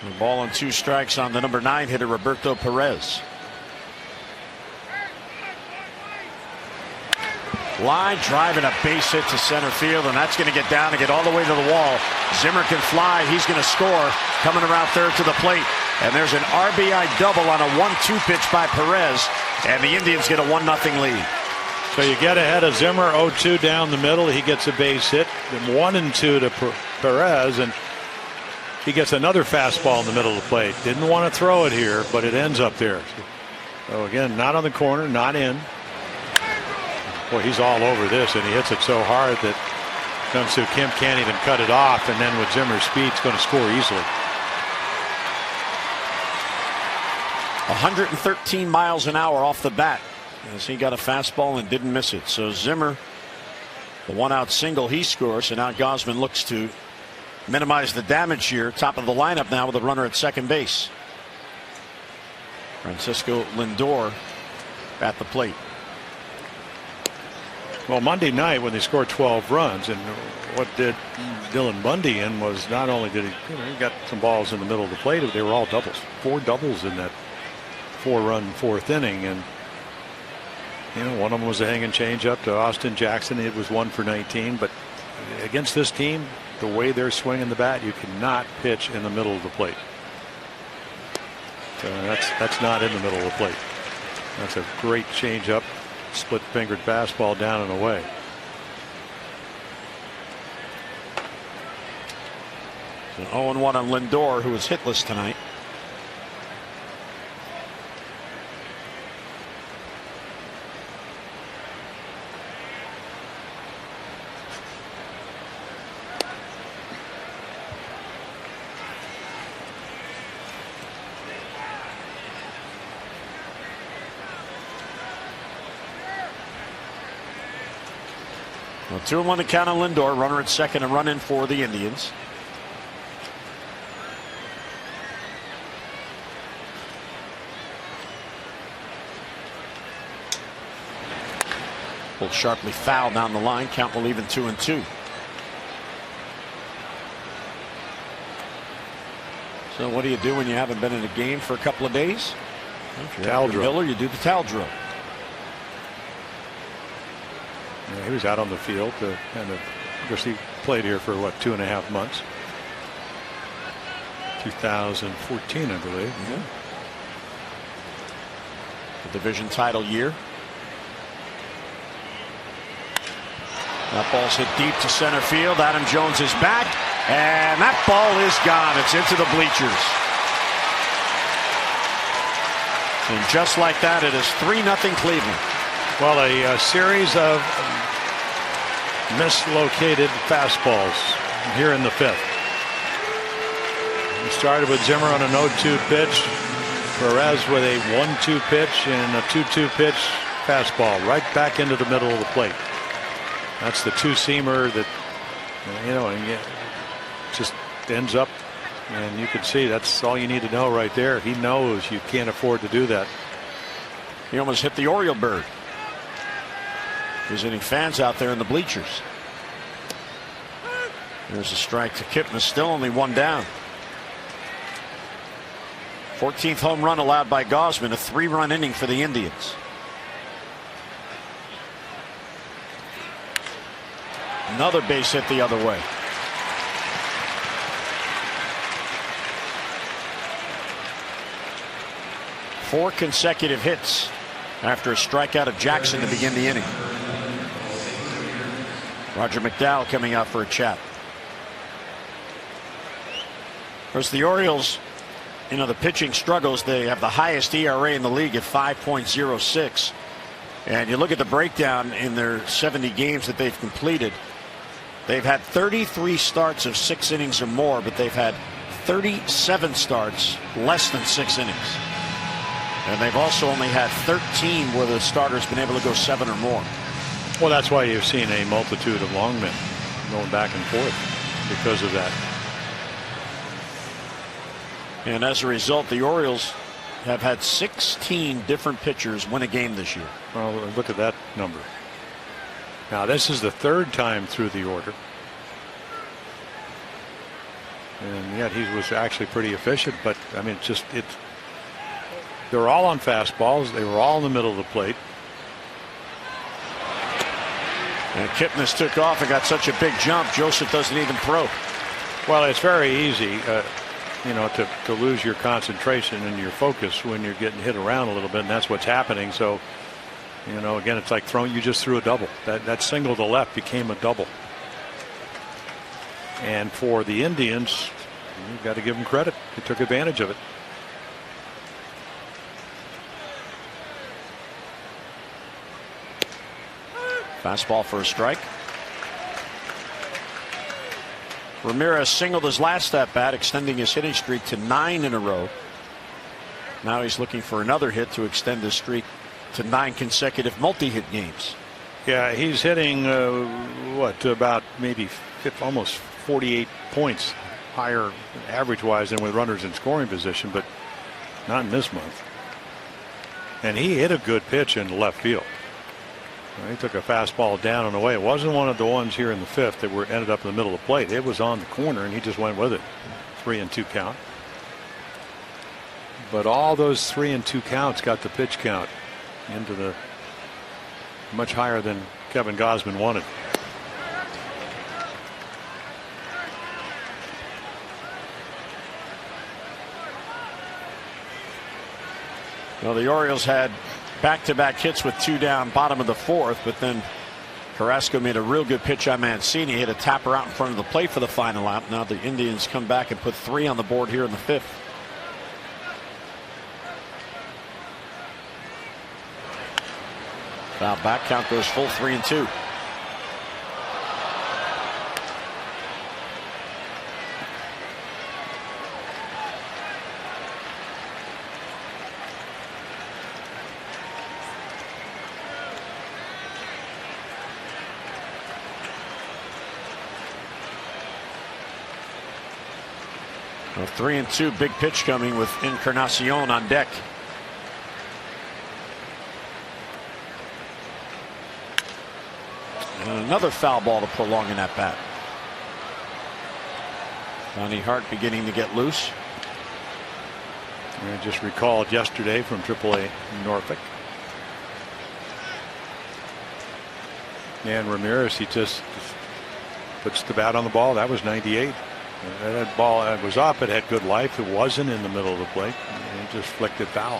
The ball on 2 strikes on the number 9 hitter Roberto Perez. Line drive and a base hit to center field, and that's going to get down and get all the way to the wall. Zimmer can fly. He's going to score. Coming around third to the plate. And there's an RBI double on a 1-2 pitch by Perez, and the Indians get a 1-0 lead. So you get ahead of Zimmer, 0-2 down the middle. He gets a base hit. Then 1-2 to Perez, and he gets another fastball in the middle of the plate. Didn't want to throw it here, but it ends up there. So again, not on the corner, not in. Boy, he's all over this, and he hits it so hard that Jung-Soo Kim can't even cut it off, and then with Zimmer's speed, he's going to score easily. 113 miles an hour off the bat as he got a fastball and didn't miss it. So Zimmer, the 1-out single, he scores, and now Gausman looks to minimize the damage here. Top of the lineup now with a runner at second base. Francisco Lindor at the plate. Well, Monday night when they scored 12 runs, and what did Dylan Bundy in was not only did he got some balls in the middle of the plate, but they were all doubles. 4 doubles in that 4-run fourth inning, and one of them was a hanging changeup to Austin Jackson. It was 1 for 19, but against this team, the way they're swinging the bat, you cannot pitch in the middle of the plate. So that's not in the middle of the plate. That's a great changeup, split-fingered fastball down and away. So 0-1 on Lindor, who was hitless tonight. Well, 2-1 to count on Lindor. Runner at second, and run in for the Indians. Pulled sharply foul down the line. Count will even 2-2. So what do you do when you haven't been in a game for a couple of days? If you're Towel drill. Miller, you do the towel drill. Yeah, he was out on the field to kind of, of course, he played here for what, 2.5 months. 2014, I believe. Mm-hmm. The division title year. That ball's hit deep to center field. Adam Jones is back, and that ball is gone. It's into the bleachers. And just like that, it is 3-0 Cleveland. Well, a series of mislocated fastballs here in the 5th. We started with Zimmer on an 0-2 pitch, Perez with a 1-2 pitch and a 2-2 pitch fastball right back into the middle of the plate. That's the two-seamer that and it just ends up, and you can see that's all you need to know right there. He knows you can't afford to do that. He almost hit the Oriole bird. Visiting fans out there in the bleachers. There's a strike to Kipnis, still only 1 down. 14th home run allowed by Gausman, a 3-run inning for the Indians. Another base hit the other way. Four consecutive hits after a strikeout of Jackson to begin the inning. Roger McDowell coming out for a chat. Of course, the Orioles, the pitching struggles. They have the highest ERA in the league at 5.06. And you look at the breakdown in their 70 games that they've completed. They've had 33 starts of 6 innings or more, but they've had 37 starts less than 6 innings. And they've also only had 13 where the starter's been able to go 7 or more. Well, that's why you've seen a multitude of long men going back and forth because of that. And as a result, the Orioles have had 16 different pitchers win a game this year. Well, look at that number. Now, this is the 3rd time through the order. And yet he was actually pretty efficient, but I mean, they were all on fastballs. They were all in the middle of the plate. And Kipnis took off and got such a big jump, Joseph doesn't even throw. Well, it's very easy. to lose your concentration and your focus when you're getting hit around a little bit, and that's what's happening. So, again, it's like you just threw a double. That single to left became a double. And for the Indians, you've got to give them credit. They took advantage of it. Fastball for a strike. Ramirez singled his last at bat, extending his hitting streak to 9 in a row. Now he's looking for another hit to extend his streak to 9 consecutive multi-hit games. Yeah, he's hitting about maybe almost 48 points higher average-wise than with runners in scoring position, but not in this month. And he hit a good pitch in left field. He took a fastball down and away. It wasn't one of the ones here in the 5th that ended up in the middle of the plate. It was on the corner, and he just went with it. 3-2 count. But all those 3-2 counts got the pitch count into the much higher than Kevin Gausman wanted. Well, the Orioles had back-to-back hits with 2 down, bottom of the 4th, but then Carrasco made a real good pitch on Mancini, hit a tapper out in front of the plate for the final out. Now the Indians come back and put 3 on the board here in the 5th. Foul back, count goes full, 3-2. Well, 3-2, big pitch coming with Encarnacion on deck. And another foul ball to prolong an at bat. Johnny Hart beginning to get loose. I just recalled yesterday from AAA Norfolk. And Ramirez, he just puts the bat on the ball. That was 98. That ball was up. It had good life. It wasn't in the middle of the plate. He just flicked it foul.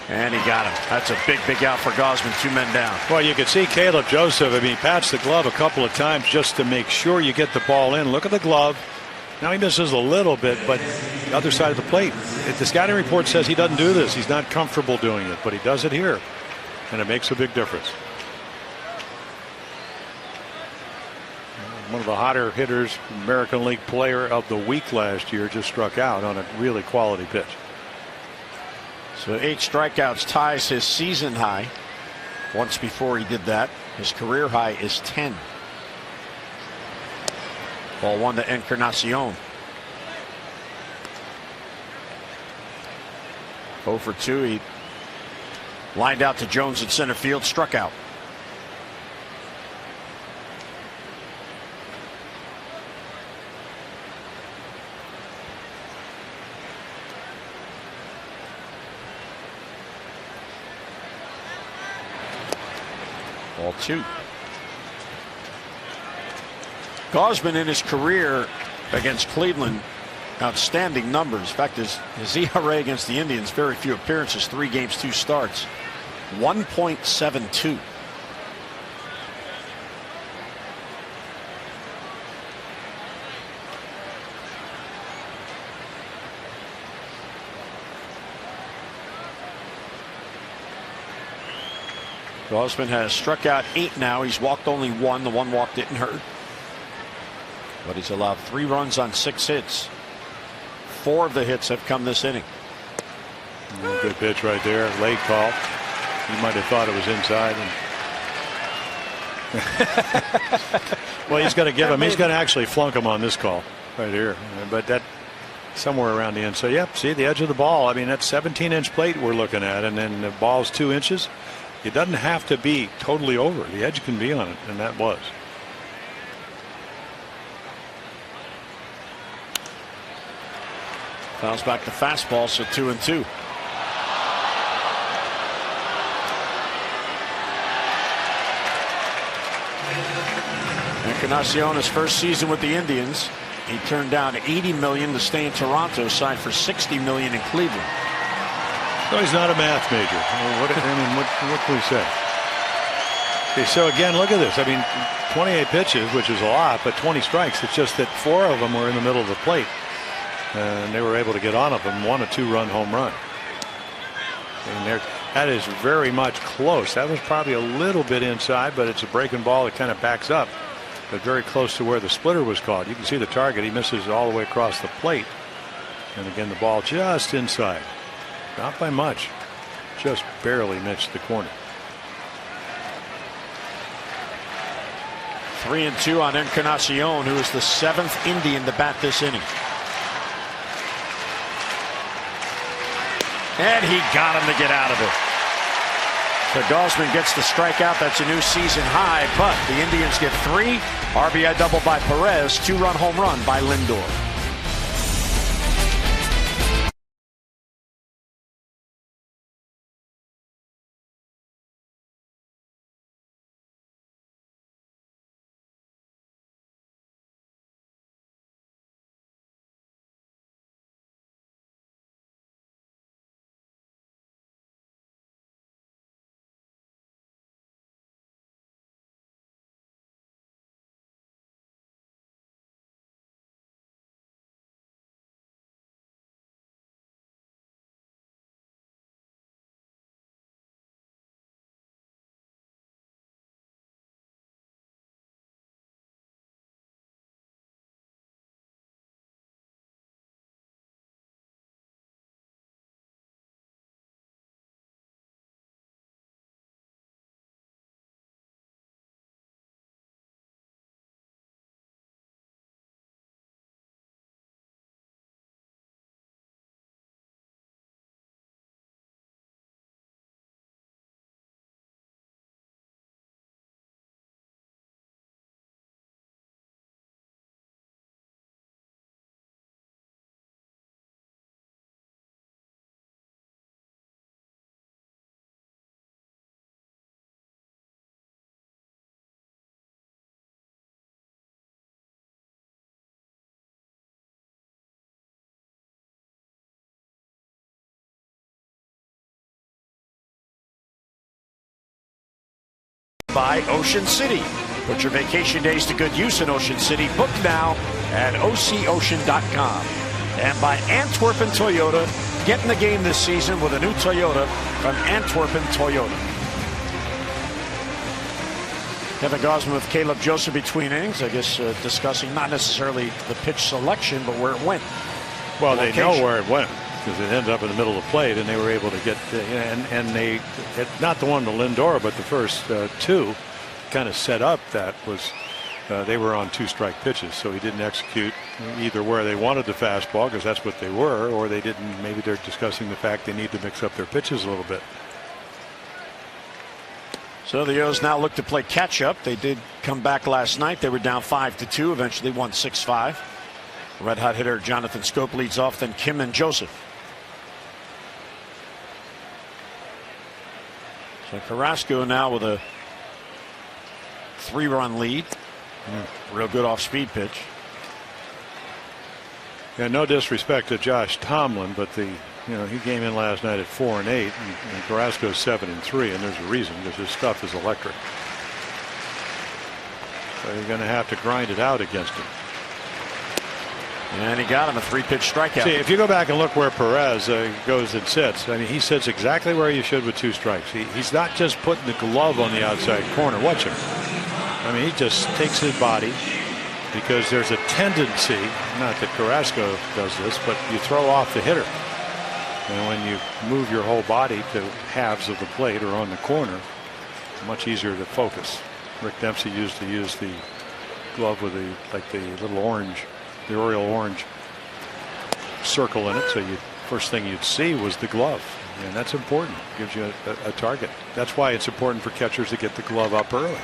And he got him. That's a big out for Gausman. 2 men down. Well, you could see Caleb Joseph. I mean, he pats the glove a couple of times just to make sure you get the ball in. Look at the glove. Now he misses a little bit, but the other side of the plate. The scouting report says he doesn't do this. He's not comfortable doing it, but he does it here, and it makes a big difference. One of the hotter hitters, American League Player of the Week last year, just struck out on a really quality pitch. So 8 strikeouts ties his season high. Once before he did that, his career high is 10. Ball 1 to Encarnacion. 0 for 2. He lined out to Jones at center field, struck out. Ball 2. Gausman in his career against Cleveland, outstanding numbers. In fact, his ERA against the Indians, very few appearances, 3 games, 2 starts, 1.72. Gausman has struck out 8 now. He's walked only 1. The 1 walk didn't hurt. But he's allowed 3 runs on 6 hits. 4 of the hits have come this inning. Good pitch right there. Late call. You might have thought it was inside. Well, he's going to give him. He's going to actually flunk him on this call right here. But that somewhere around the end. So, yep, see the edge of the ball. I mean, that's 17-inch plate we're looking at. And then the ball's 2 inches. It doesn't have to be totally over. The edge can be on it, and that was. Fouls back the fastball, so 2-2. Encarnacion, his first season with the Indians, he turned down $80 million to stay in Toronto, signed for $60 million in Cleveland. No, he's not a math major. What can we say? Okay, so again, look at this. I mean, 28 pitches, which is a lot, but 20 strikes. It's just that 4 of them were in the middle of the plate, and they were able to get on of them. 1 a 2-run home run. And that is very much close. That was probably a little bit inside, but it's a breaking ball that kind of backs up, but very close to where the splitter was caught. You can see the target. He misses all the way across the plate, and again the ball just inside, not by much, just barely missed the corner. 3-2 on Encarnacion, who is the 7th Indian to bat this inning. And he got him to get out of it. So Gosman gets the strikeout. That's a new season high, but the Indians get 3. RBI double by Perez, 2-run home run by Lindor. By Ocean City. Put your vacation days to good use in Ocean City. Book now at OCOcean.com. And by Antwerpen Toyota. Get in the game this season with a new Toyota from Antwerpen Toyota. Kevin Gosman with Caleb Joseph between innings. I guess discussing not necessarily the pitch selection, but where it went. Well, they know where it went, because it ended up in the middle of the plate, and they were able to get and they not the one to Lindor, but the first 2 kind of set up. That was they were on 2-strike pitches, so he didn't execute either where they wanted the fastball, because that's what they were, or they didn't. Maybe they're discussing the fact they need to mix up their pitches a little bit. So the O's now look to play catch up. They did come back last night. They were down 5-2, eventually won 6-5. Red hot hitter Jonathan Scope leads off, then Kim and Joseph. So Carrasco now with a 3-run lead. Real good off-speed pitch. Yeah, no disrespect to Josh Tomlin, but he came in last night at 4-8, and Carrasco's 7-3, and there's a reason, because his stuff is electric. So you're going to have to grind it out against him. And he got him a 3-pitch strikeout. See, if you go back and look where Perez goes and sits, I mean, he sits exactly where you should with 2 strikes. He's not just putting the glove on the outside corner. Watch him. I mean, he just takes his body, because there's a tendency, not that Carrasco does this, but you throw off the hitter. And when you move your whole body to halves of the plate or on the corner, much easier to focus. Rick Dempsey used to use the glove with the little orange, the Oriole orange circle in it, so first thing you'd see was the glove, and that's important. It gives you a target. That's why it's important for catchers to get the glove up early,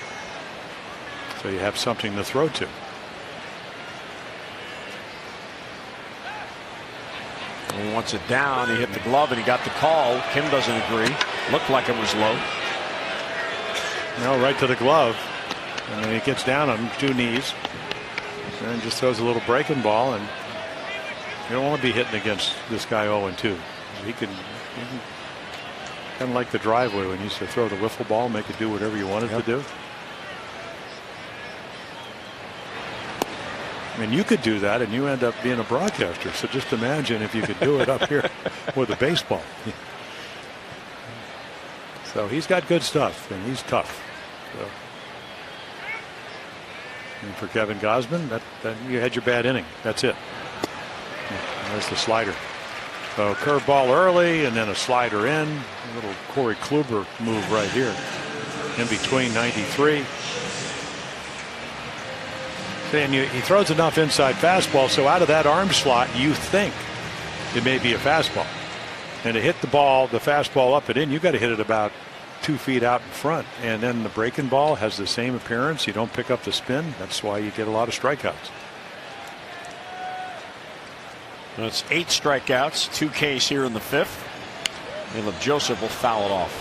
so you have something to throw to. He wants it down. He hit the glove and he got the call. Kim doesn't agree. Looked like it was low. No, right to the glove. And then he gets down on 2 knees and just throws a little breaking ball, and you don't want to be hitting against this guy 0-2. He can kind of like the driveway when you used to throw the wiffle ball, make it do whatever you wanted to do. I mean, you could do that and you end up being a broadcaster. So just imagine if you could do it up here with a baseball. So he's got good stuff and he's tough. So. And for Kevin Gausman, that you had your bad inning. That's it. There's the slider. So curveball early and then a slider in. A little Corey Kluber move right here. In between 93. And he throws enough inside fastball, so out of that arm slot you think it may be a fastball, and to hit the ball, the fastball up and in, you got to hit it about 2 feet out in front, and then the breaking ball has the same appearance. You don't pick up the spin. That's why you get a lot of strikeouts. That's 8 strikeouts, 2 Ks here in the 5th. Caleb Joseph will foul it off.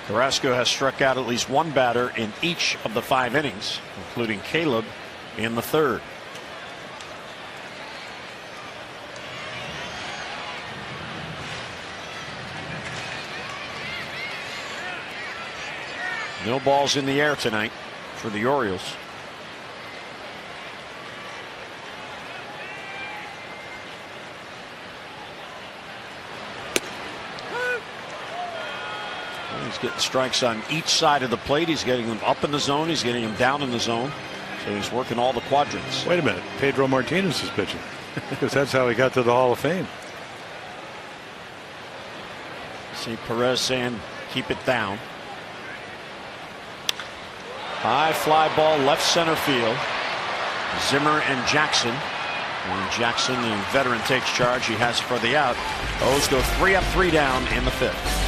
Carrasco has struck out at least 1 batter in each of the 5 innings, including Caleb in the 3rd. No balls in the air tonight for the Orioles. He's getting strikes on each side of the plate. He's getting them up in the zone. He's getting them down in the zone. So he's working all the quadrants. Wait a minute. Pedro Martinez is pitching. Because that's how he got to the Hall of Fame. See Perez saying keep it down. High fly ball left center field. Zimmer and Jackson. And Jackson, the veteran, takes charge. He has it for the out. O's go 3 up, 3 down in the 5th.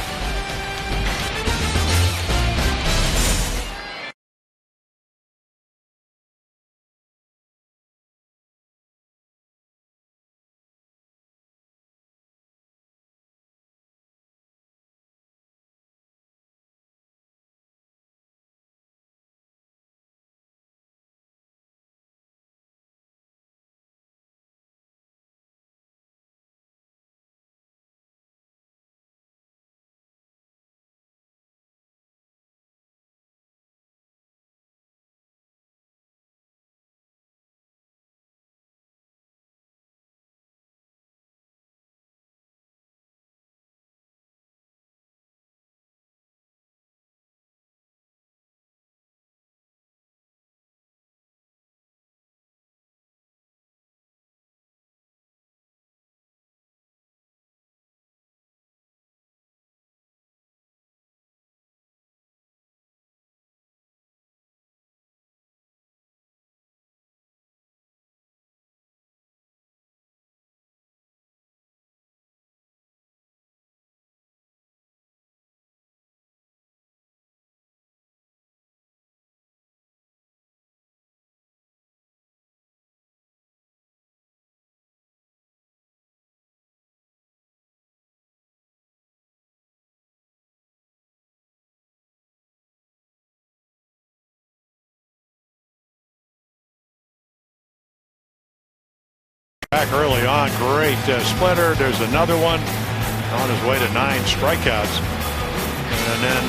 Back early on, great splitter. There's another one on his way to 9 strikeouts. And then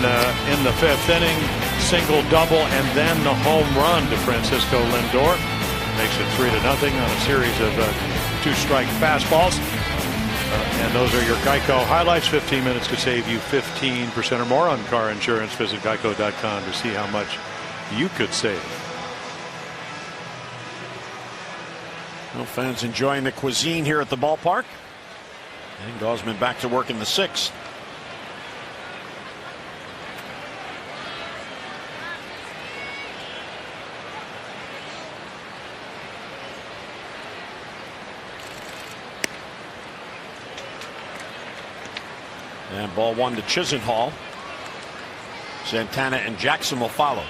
in the 5th inning, single, double, and then the home run to Francisco Lindor. Makes it 3-0 on a series of 2-strike fastballs. And those are your Geico highlights. 15 minutes could save you 15% or more on car insurance. Visit geico.com to see how much you could save. Well, fans enjoying the cuisine here at the ballpark. And Gausman back to work in the 6th. And ball 1 to Chisenhall. Santana and Jackson will follow.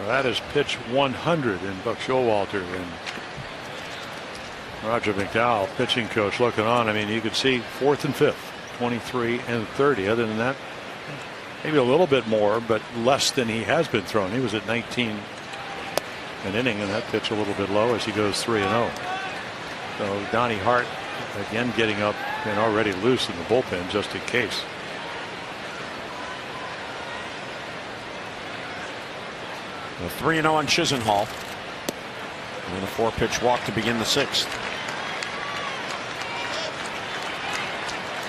That is pitch 100 in Buck Showalter, and Roger McDowell, pitching coach, looking on. I mean, you could see 4th and 5th. 23 and 30. Other than that, maybe a little bit more, but less than he has been thrown. He was at 19 an inning, and that pitch a little bit low as he goes 3-0. So Donnie Hart again getting up and already loose in the bullpen just in case. A 3-0 on Chisenhall. And a 4-pitch walk to begin the 6th.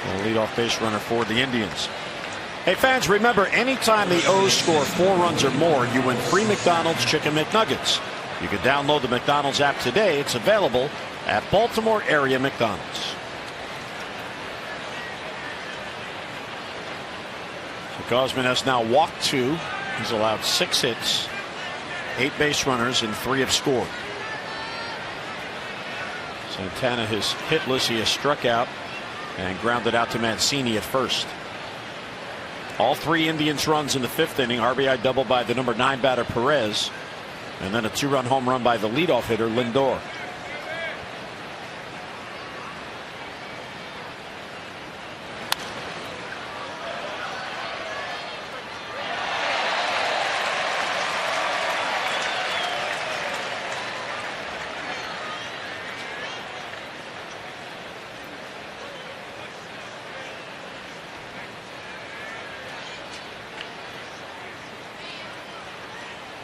The leadoff base runner for the Indians. Hey fans, remember, anytime the O's score 4 runs or more, you win free McDonald's Chicken McNuggets. You can download the McDonald's app today. It's available at Baltimore area McDonald's. So Gausman has now walked 2. He's allowed 6 hits, 8 base runners, and 3 have scored. Santana is hitless. He has struck out and grounded out to Mancini at first. All 3 Indians runs in the 5th inning. RBI double by the number 9 batter Perez, and then a 2-run home run by the leadoff hitter Lindor.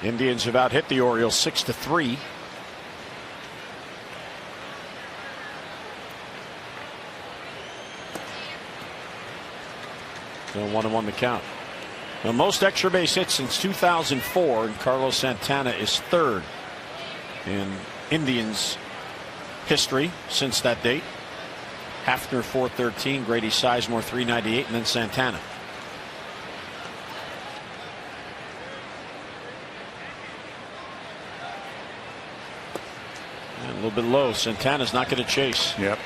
Indians have out hit the Orioles 6-3. So 1-1 the count. The most extra base hits since 2004, and Carlos Santana is 3rd in Indians history since that date. Hafner 413, Grady Sizemore 398, and then Santana. A little bit low. Santana's not going to chase. Yep.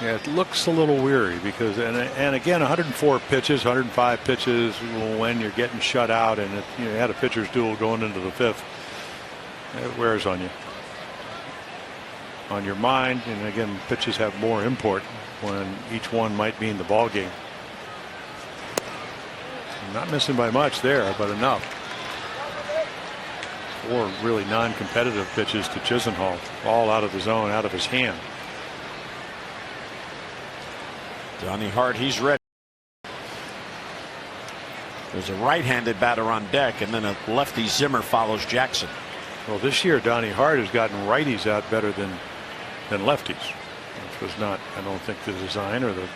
Yeah, it looks a little weary because, and again, 104 pitches, 105 pitches when you're getting shut out, and you had a pitcher's duel going into the 5th. It wears on you, on your mind, and again, pitches have more import when each one might mean the ball game. Not missing by much there, but enough. 4 really non-competitive pitches to Chisenhall, all out of the zone, out of his hand. Donnie Hart, he's ready. There's a right-handed batter on deck, and then a lefty Zimmer follows Jackson. Well, this year Donnie Hart has gotten righties out better than lefties, which was not, I don't think, the design or the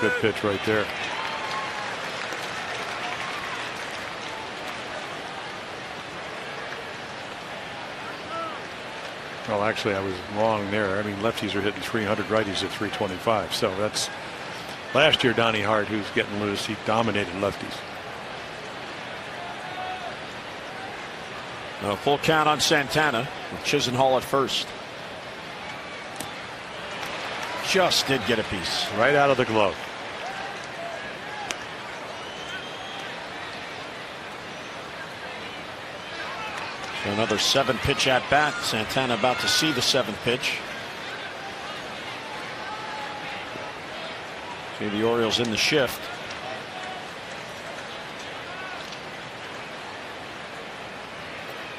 good pitch right there. Well, actually, I was wrong there. I mean, lefties are hitting 300, righties at 325. So that's last year Donnie Hart, who's getting loose. He dominated lefties. A full count on Santana with Chisenhall at first. Just did get a piece. Right out of the glove. So another 7-pitch at bat. Santana about to see the 7th pitch. See the Orioles in the shift.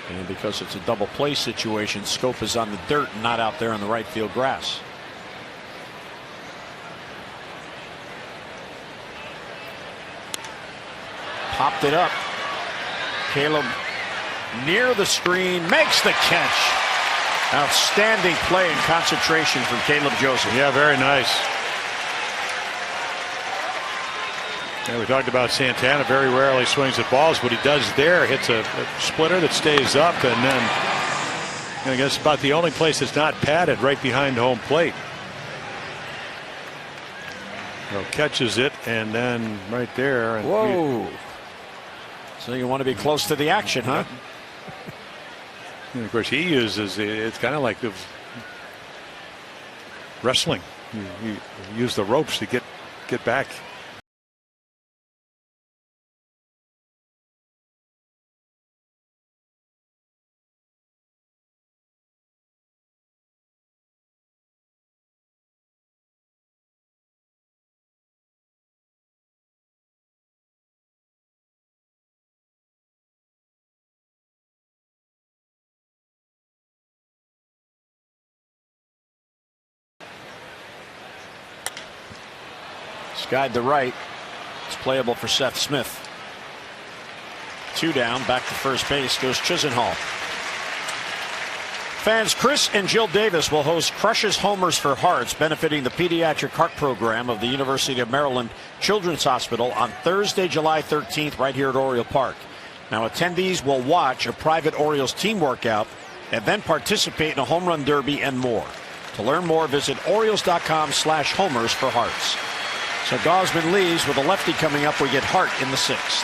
And because it's a double play situation, Scope is on the dirt and not out there on the right field grass. Popped it up. Caleb near the screen, makes the catch. Outstanding play and concentration from Caleb Joseph. Yeah, very nice. Yeah, we talked about Santana very rarely swings at balls. What he does there, hits a splitter that stays up, and then I guess about the only place that's not padded, right behind home plate. So catches it, and then right there. And whoa. So you want to be close to the action, huh? And of course, he uses it's kind of like the wrestling. You use the ropes to get back. Skied to right. It's playable for Seth Smith. 2 down, back to first base goes Chisenhall. Fans Chris and Jill Davis will host Crushes Homers for Hearts, benefiting the Pediatric Heart Program of the University of Maryland Children's Hospital on Thursday, July 13th, right here at Oriole Park. Now, attendees will watch a private Orioles team workout and then participate in a home run derby and more. To learn more, visit Orioles.com/homers for Hearts. So Gausman leaves with a lefty coming up. We get Hart in the 6th.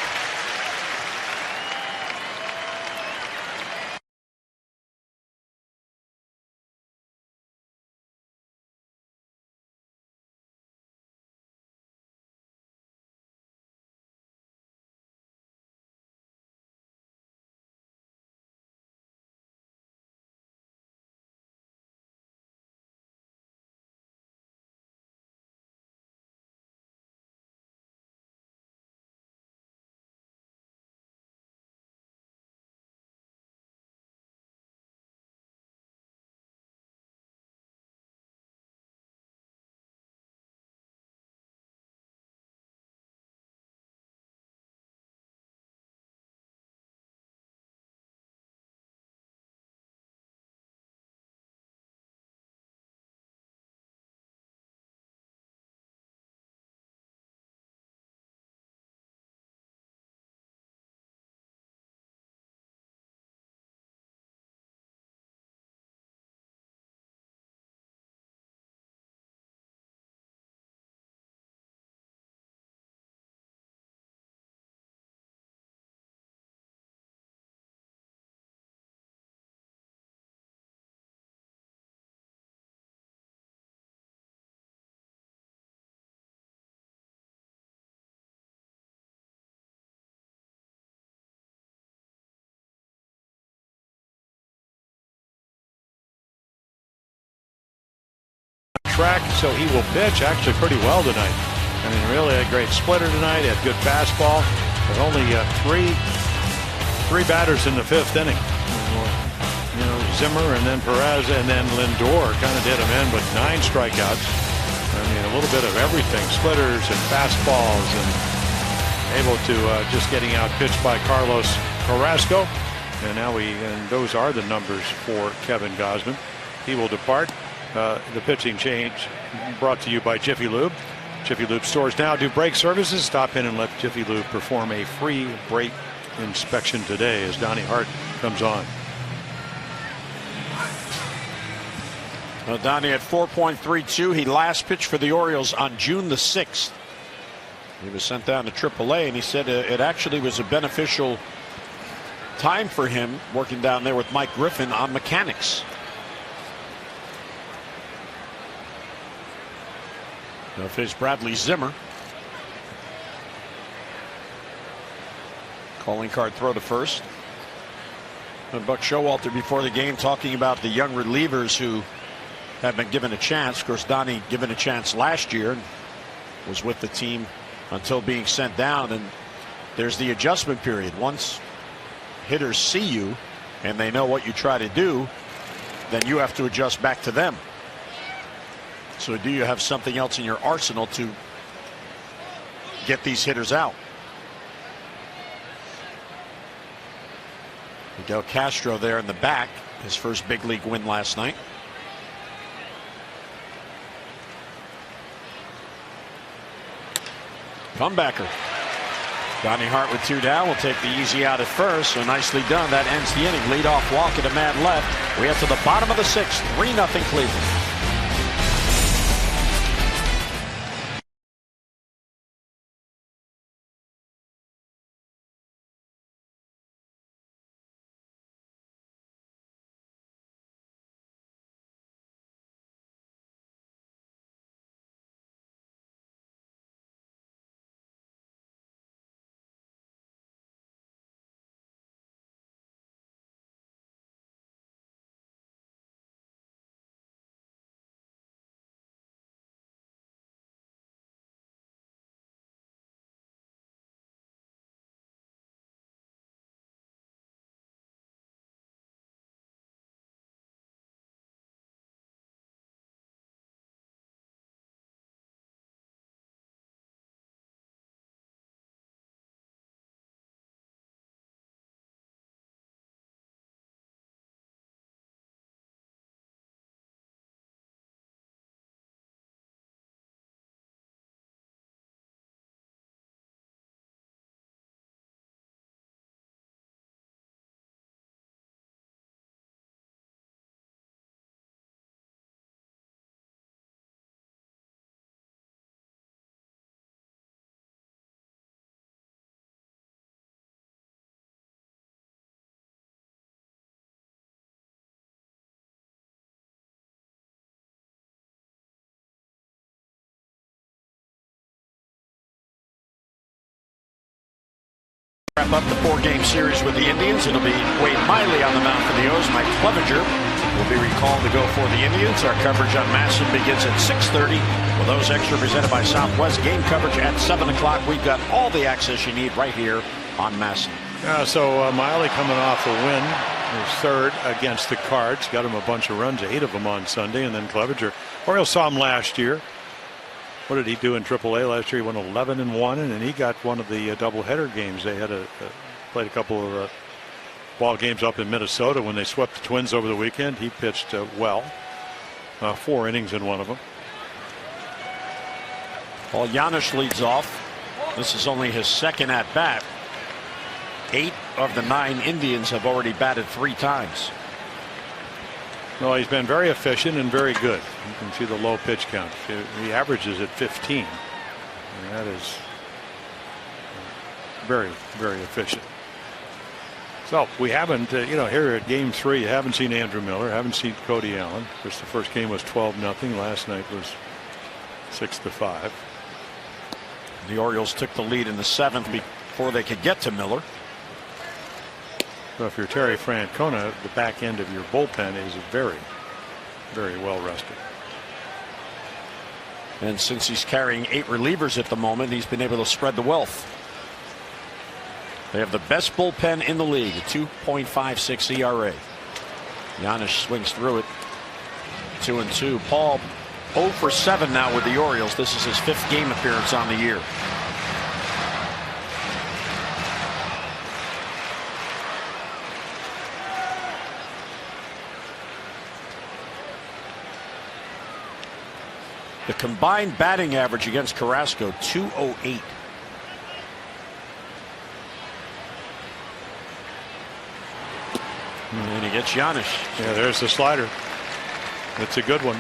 Track, so he will pitch actually pretty well tonight. I mean, really a great splitter tonight. Had good fastball, but only three batters in the 5th inning. You know, Zimmer and then Perez and then Lindor kind of did him in, but 9 strikeouts. I mean, a little bit of everything, splitters and fastballs, and able to just getting out pitched by Carlos Carrasco. And now and those are the numbers for Kevin Gausman. He will depart. The pitching change brought to you by Jiffy Lube. Jiffy Lube stores now do brake services. Stop in and let Jiffy Lube perform a free brake inspection today as Donnie Hart comes on. Well, Donnie at 4.32. He last pitched for the Orioles on June the 6th. He was sent down to AAA, and he said it actually was a beneficial time for him working down there with Mike Griffin on mechanics. Now face Bradley Zimmer. Calling card throw to first. And Buck Showalter before the game talking about the young relievers who have been given a chance. Of course, Donnie given a chance last year and was with the team until being sent down. And there's the adjustment period. Once hitters see you and they know what you try to do, then you have to adjust back to them. So do you have something else in your arsenal to get these hitters out? Miguel Castro there in the back, his first big league win last night. Comebacker. Donnie Hart with 2 down will take the easy out at first. So nicely done. That ends the inning. Leadoff walk at a man left. We head to the bottom of the 6th. 3-0 Cleveland. Wrap up the 4-game series with the Indians. It'll be Wade Miley on the mound for the O's. Mike Clevenger will be recalled to go for the Indians. Our coverage on MASN begins at 6:30. With those extra presented by Southwest. Game coverage at 7 o'clock. We've got all the access you need right here on MASN. So Miley coming off a win, his third against the Cards, got him a bunch of runs, 8 of them on Sunday, and then Clevenger. Orioles saw him last year. What did he do in AAA last year? He went 11-1, and then he got one of the doubleheader games. They had played a couple of ball games up in Minnesota when they swept the Twins over the weekend. He pitched well, 4 innings in one of them. Well, Giannis leads off. This is only his second at bat. 8 of the 9 Indians have already batted 3 times. Well, he's been very efficient and very good. You can see the low pitch count. He averages at 15. And that is very, very efficient. So we haven't, here at Game 3, you haven't seen Andrew Miller, haven't seen Cody Allen. Of course, the first game was 12-0. Last night was 6-5. The Orioles took the lead in the 7th before they could get to Miller. So if you're Terry Francona, the back end of your bullpen is very, very well rested. And since he's carrying 8 relievers at the moment, he's been able to spread the wealth. They have the best bullpen in the league, a 2.56 ERA. Giannis swings through it. 2-2. Paul 0 for 7 now with the Orioles. This is his 5th game appearance on the year. The combined batting average against Carrasco, 208. And he gets Giannis. Yeah, there's the slider. It's a good one.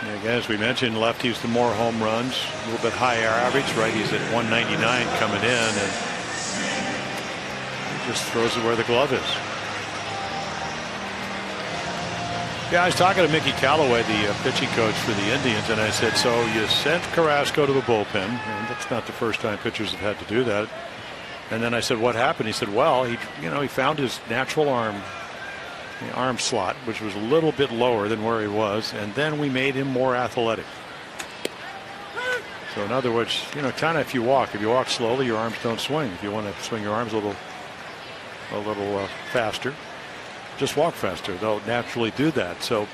And again, as we mentioned, lefties the more home runs, a little bit higher average. Righties at 199 coming in, and he just throws it where the glove is. Yeah, I was talking to Mickey Callaway, the pitching coach for the Indians, and I said, so you sent Carrasco to the bullpen, and that's not the first time pitchers have had to do that. And then I said, what happened? He said, well, he found his natural arm slot, which was a little bit lower than where he was, and then we made him more athletic. So in other words, kind of if you walk slowly, your arms don't swing. If you want to swing your arms a little faster, just walk faster. They'll naturally do that. So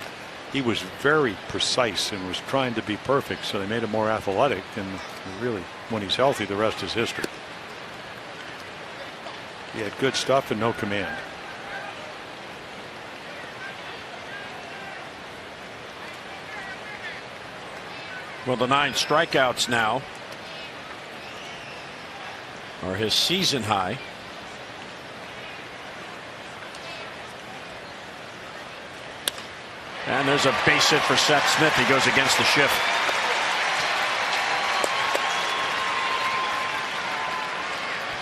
he was very precise and was trying to be perfect. So they made him more athletic, and really, when he's healthy, the rest is history. He had good stuff and no command. Well, the 9 strikeouts now are his season high. And there's a base hit for Seth Smith. He goes against the shift.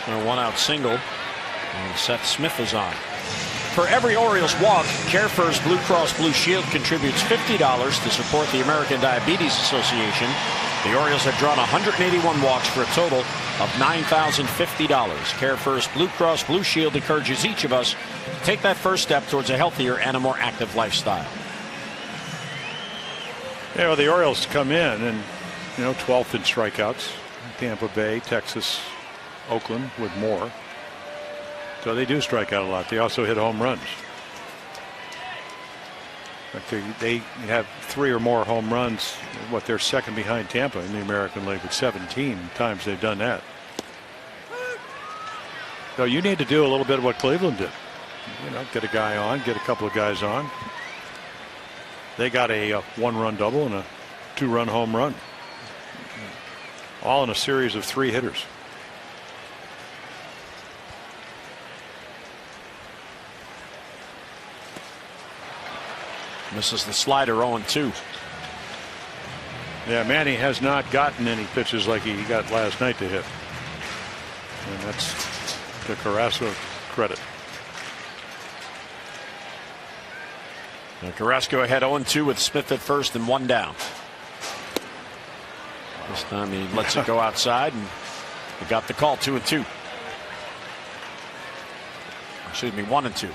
A 1-out single, and Seth Smith is on. For every Orioles walk, CareFirst Blue Cross Blue Shield contributes $50 to support the American Diabetes Association. The Orioles have drawn 181 walks for a total of $9,050. CareFirst Blue Cross Blue Shield encourages each of us to take that first step towards a healthier and a more active lifestyle. Yeah, well, the Orioles come in and 12th in strikeouts. Tampa Bay, Texas, Oakland with more. So they do strike out a lot. They also hit home runs. They have 3 or more home runs. They're second behind Tampa in the American League with 17 times they've done that. So you need to do a little bit of what Cleveland did. Get a guy on, get a couple of guys on. They got a 1-run double and a 2-run home run. All in a series of 3 hitters. Misses the slider, 0-2. Yeah, Manny has not gotten any pitches like he got last night to hit. And that's to Carrasco credit. Now Carrasco ahead 0-2 with Smith at first and 1 down. This time he lets it go outside, and He got the call. 2-2. Excuse me, 1-2.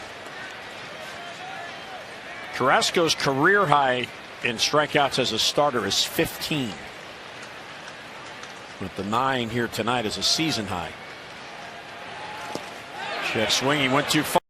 Carrasco's career high in strikeouts as a starter is 15. With the 9 here tonight as a season high. Check swing. He went too far.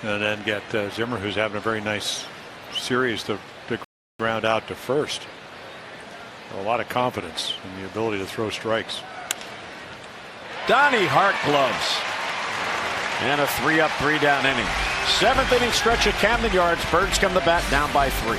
and then get Zimmer, who's having a very nice series to ground out to first. A lot of confidence in the ability to throw strikes. Donnie Hart gloves. And a 3-up, 3-down inning. 7th inning stretch at Camden Yards. Birds come to bat, down by 3.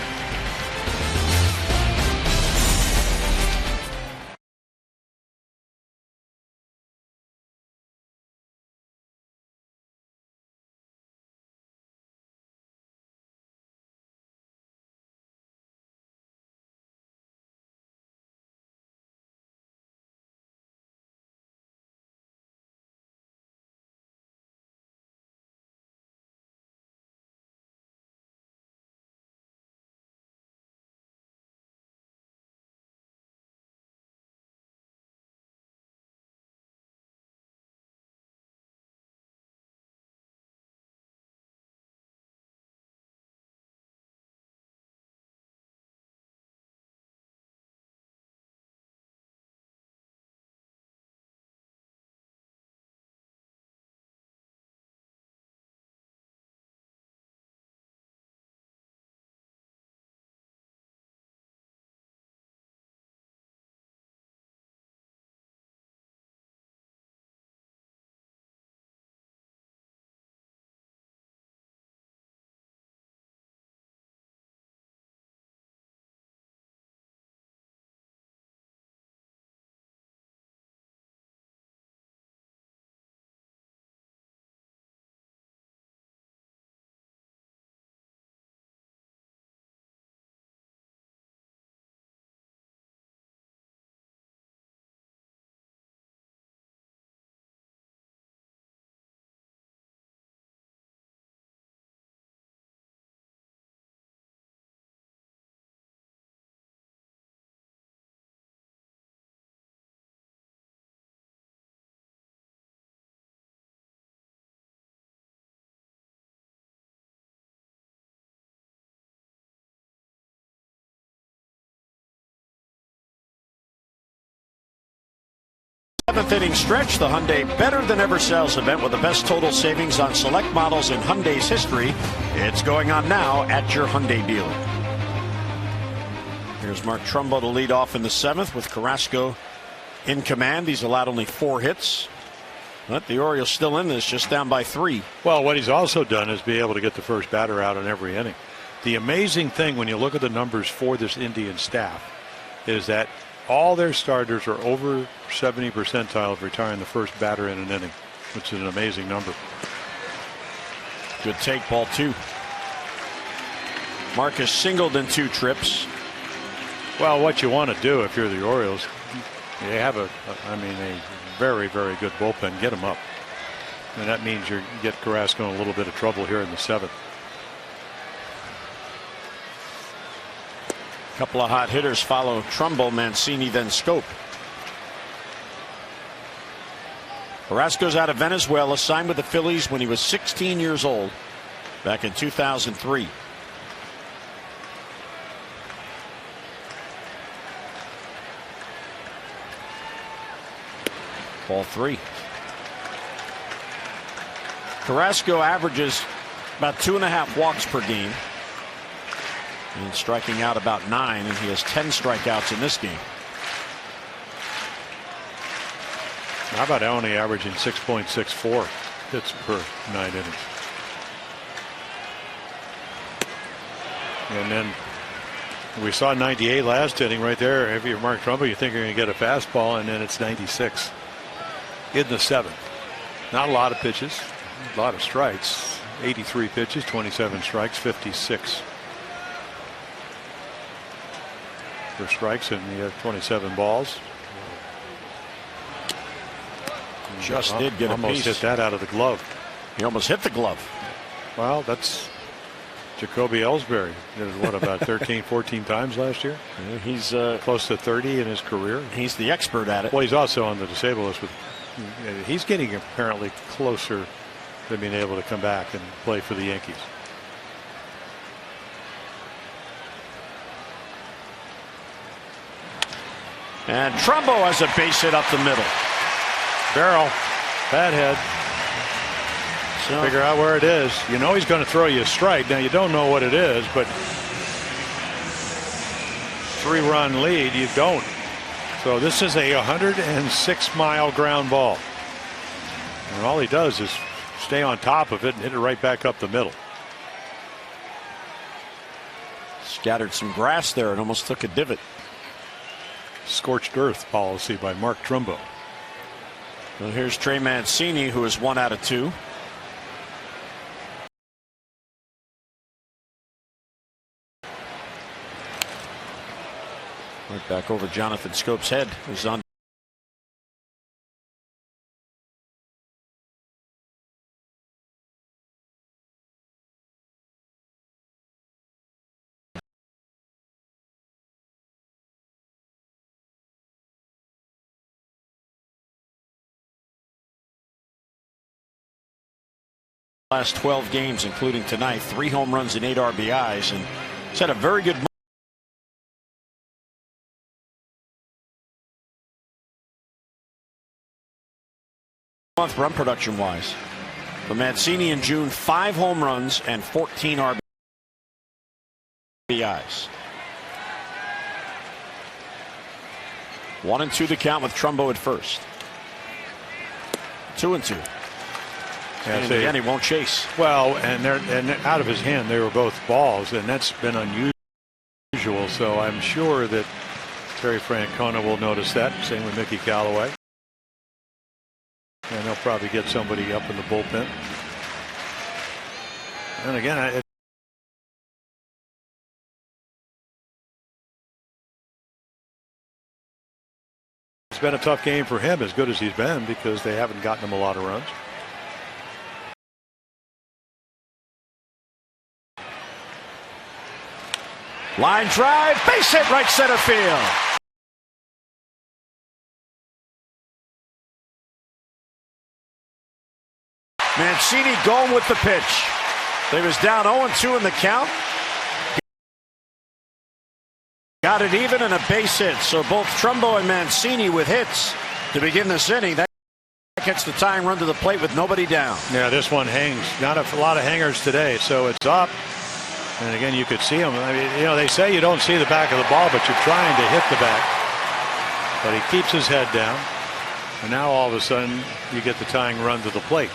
Seventh inning stretch, the Hyundai Better Than Ever sales event with the best total savings on select models in Hyundai's history. It's going on now at your Hyundai dealer. Here's Mark Trumbo to lead off in the 7th with Carrasco in command. He's allowed only 4 hits. But the Orioles still in this, just down by 3. Well, what he's also done is be able to get the first batter out in every inning. The amazing thing when you look at the numbers for this Indian staff is that all their starters are over 70 percentile of retiring the first batter in an inning, which is an amazing number. Good take, ball 2. Marcus singled in 2 trips. Well, what you want to do if you're the Orioles, you have a very, very good bullpen. Get them up. And that means you get Carrasco in a little bit of trouble here in the 7th. Couple of hot hitters follow Trumbo, Mancini, then Scope. Carrasco's out of Venezuela, signed with the Phillies when he was 16 years old back in 2003. Ball 3. Carrasco averages about 2.5 walks per game. And striking out about 9, and he has 10 strikeouts in this game. How about only averaging 6.64 hits per 9 innings? And then we saw 98 last inning right there. If you're Mark Trumbo, you think you're going to get a fastball, and then it's 96 in the 7th. Not a lot of pitches, a lot of strikes. 83 pitches, 27 strikes, 56. For strikes, and he had 27 balls. Just did get almost a piece. Hit that out of the glove. He almost hit the glove. Well, that's Jacoby Ellsbury. Did it, what, about 13, 14 times last year? Yeah, he's close to 30 in his career. He's the expert at it. Well, he's also on the disabled list. He's getting apparently closer to being able to come back and play for the Yankees. And Trumbo has a base hit up the middle. Barrel, bad head. So figure out where it is. You know he's going to throw you a strike. Now you don't know what it is, but 3-run lead, you don't. So this is a 106-mile ground ball. And all he does is stay on top of it and hit it right back up the middle. Scattered some grass there and almost took a divot. Scorched earth policy by Mark Trumbo. Well, here's Trey Mancini, who is 1 out of 2. Right back over Jonathan Scope's head, who's on. Last 12 games, including tonight, 3 home runs and 8 RBIs, and he's had a very good month run production wise. For Mancini in June, 5 home runs and 14 RBIs. 1-2 the count with Trumbo at first. 2-2. And again, he won't chase. Well, and out of his hand, they were both balls, and that's been unusual. So I'm sure that Terry Francona will notice that. Same with Mickey Callaway. And they'll probably get somebody up in the bullpen. And again, it's been a tough game for him, as good as he's been, because they haven't gotten him a lot of runs. Line drive, base hit, right center field. Mancini going with the pitch. They was down 0-2 in the count. Got it even and a base hit. So both Trumbo and Mancini with hits to begin this inning. That gets the tying run to the plate with nobody down. Yeah, this one hangs. Not a lot of hangers today, so it's up. And again, you could see him. I mean, you know, they say you don't see the back of the ball, but you're trying to hit the back. But he keeps his head down. And now all of a sudden, you get the tying run to the plate.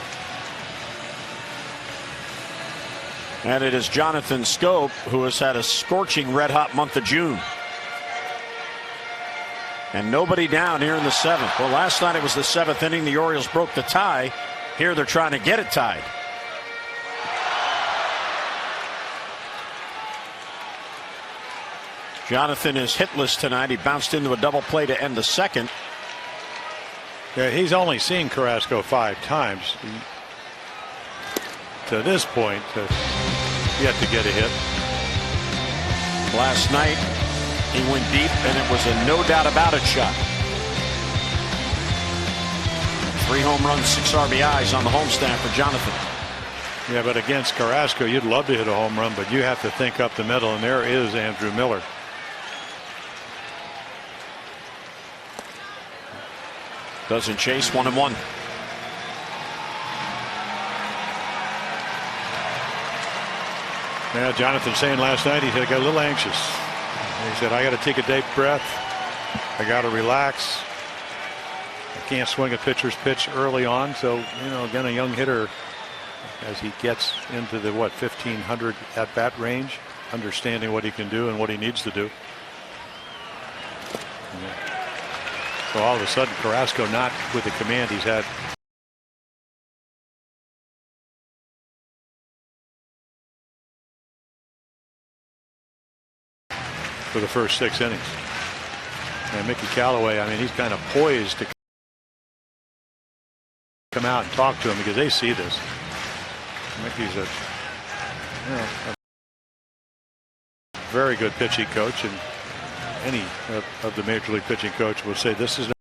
And it is Jonathan Scope, who has had a scorching red-hot month of June. And nobody down here in the 7th. Well, last night it was the 7th inning. The Orioles broke the tie. Here they're trying to get it tied. Jonathan is hitless tonight. He bounced into a double play to end the 2nd. Yeah, he's only seen Carrasco 5 times. To this point, yet to get a hit. Last night, he went deep, and it was a no doubt about it shot. 3 home runs, 6 RBIs on the homestand for Jonathan. Yeah, but against Carrasco, you'd love to hit a home run, but you have to think up the middle, and there is Andrew Miller. Doesn't chase, 1-1. Yeah, Jonathan saying last night he got a little anxious. He said, I got to take a deep breath. I got to relax. I can't swing a pitcher's pitch early on. So, you know, again, a young hitter, as he gets into the, 1,500 at bat range, understanding what he can do and what he needs to do. Yeah. So all of a sudden, Carrasco not with the command he's had. For the first 6 innings. And Mickey Callaway, I mean, he's kind of poised to come out and talk to him because they see this. Mickey's a very good pitching coach, and any of the major league pitching coach will say this is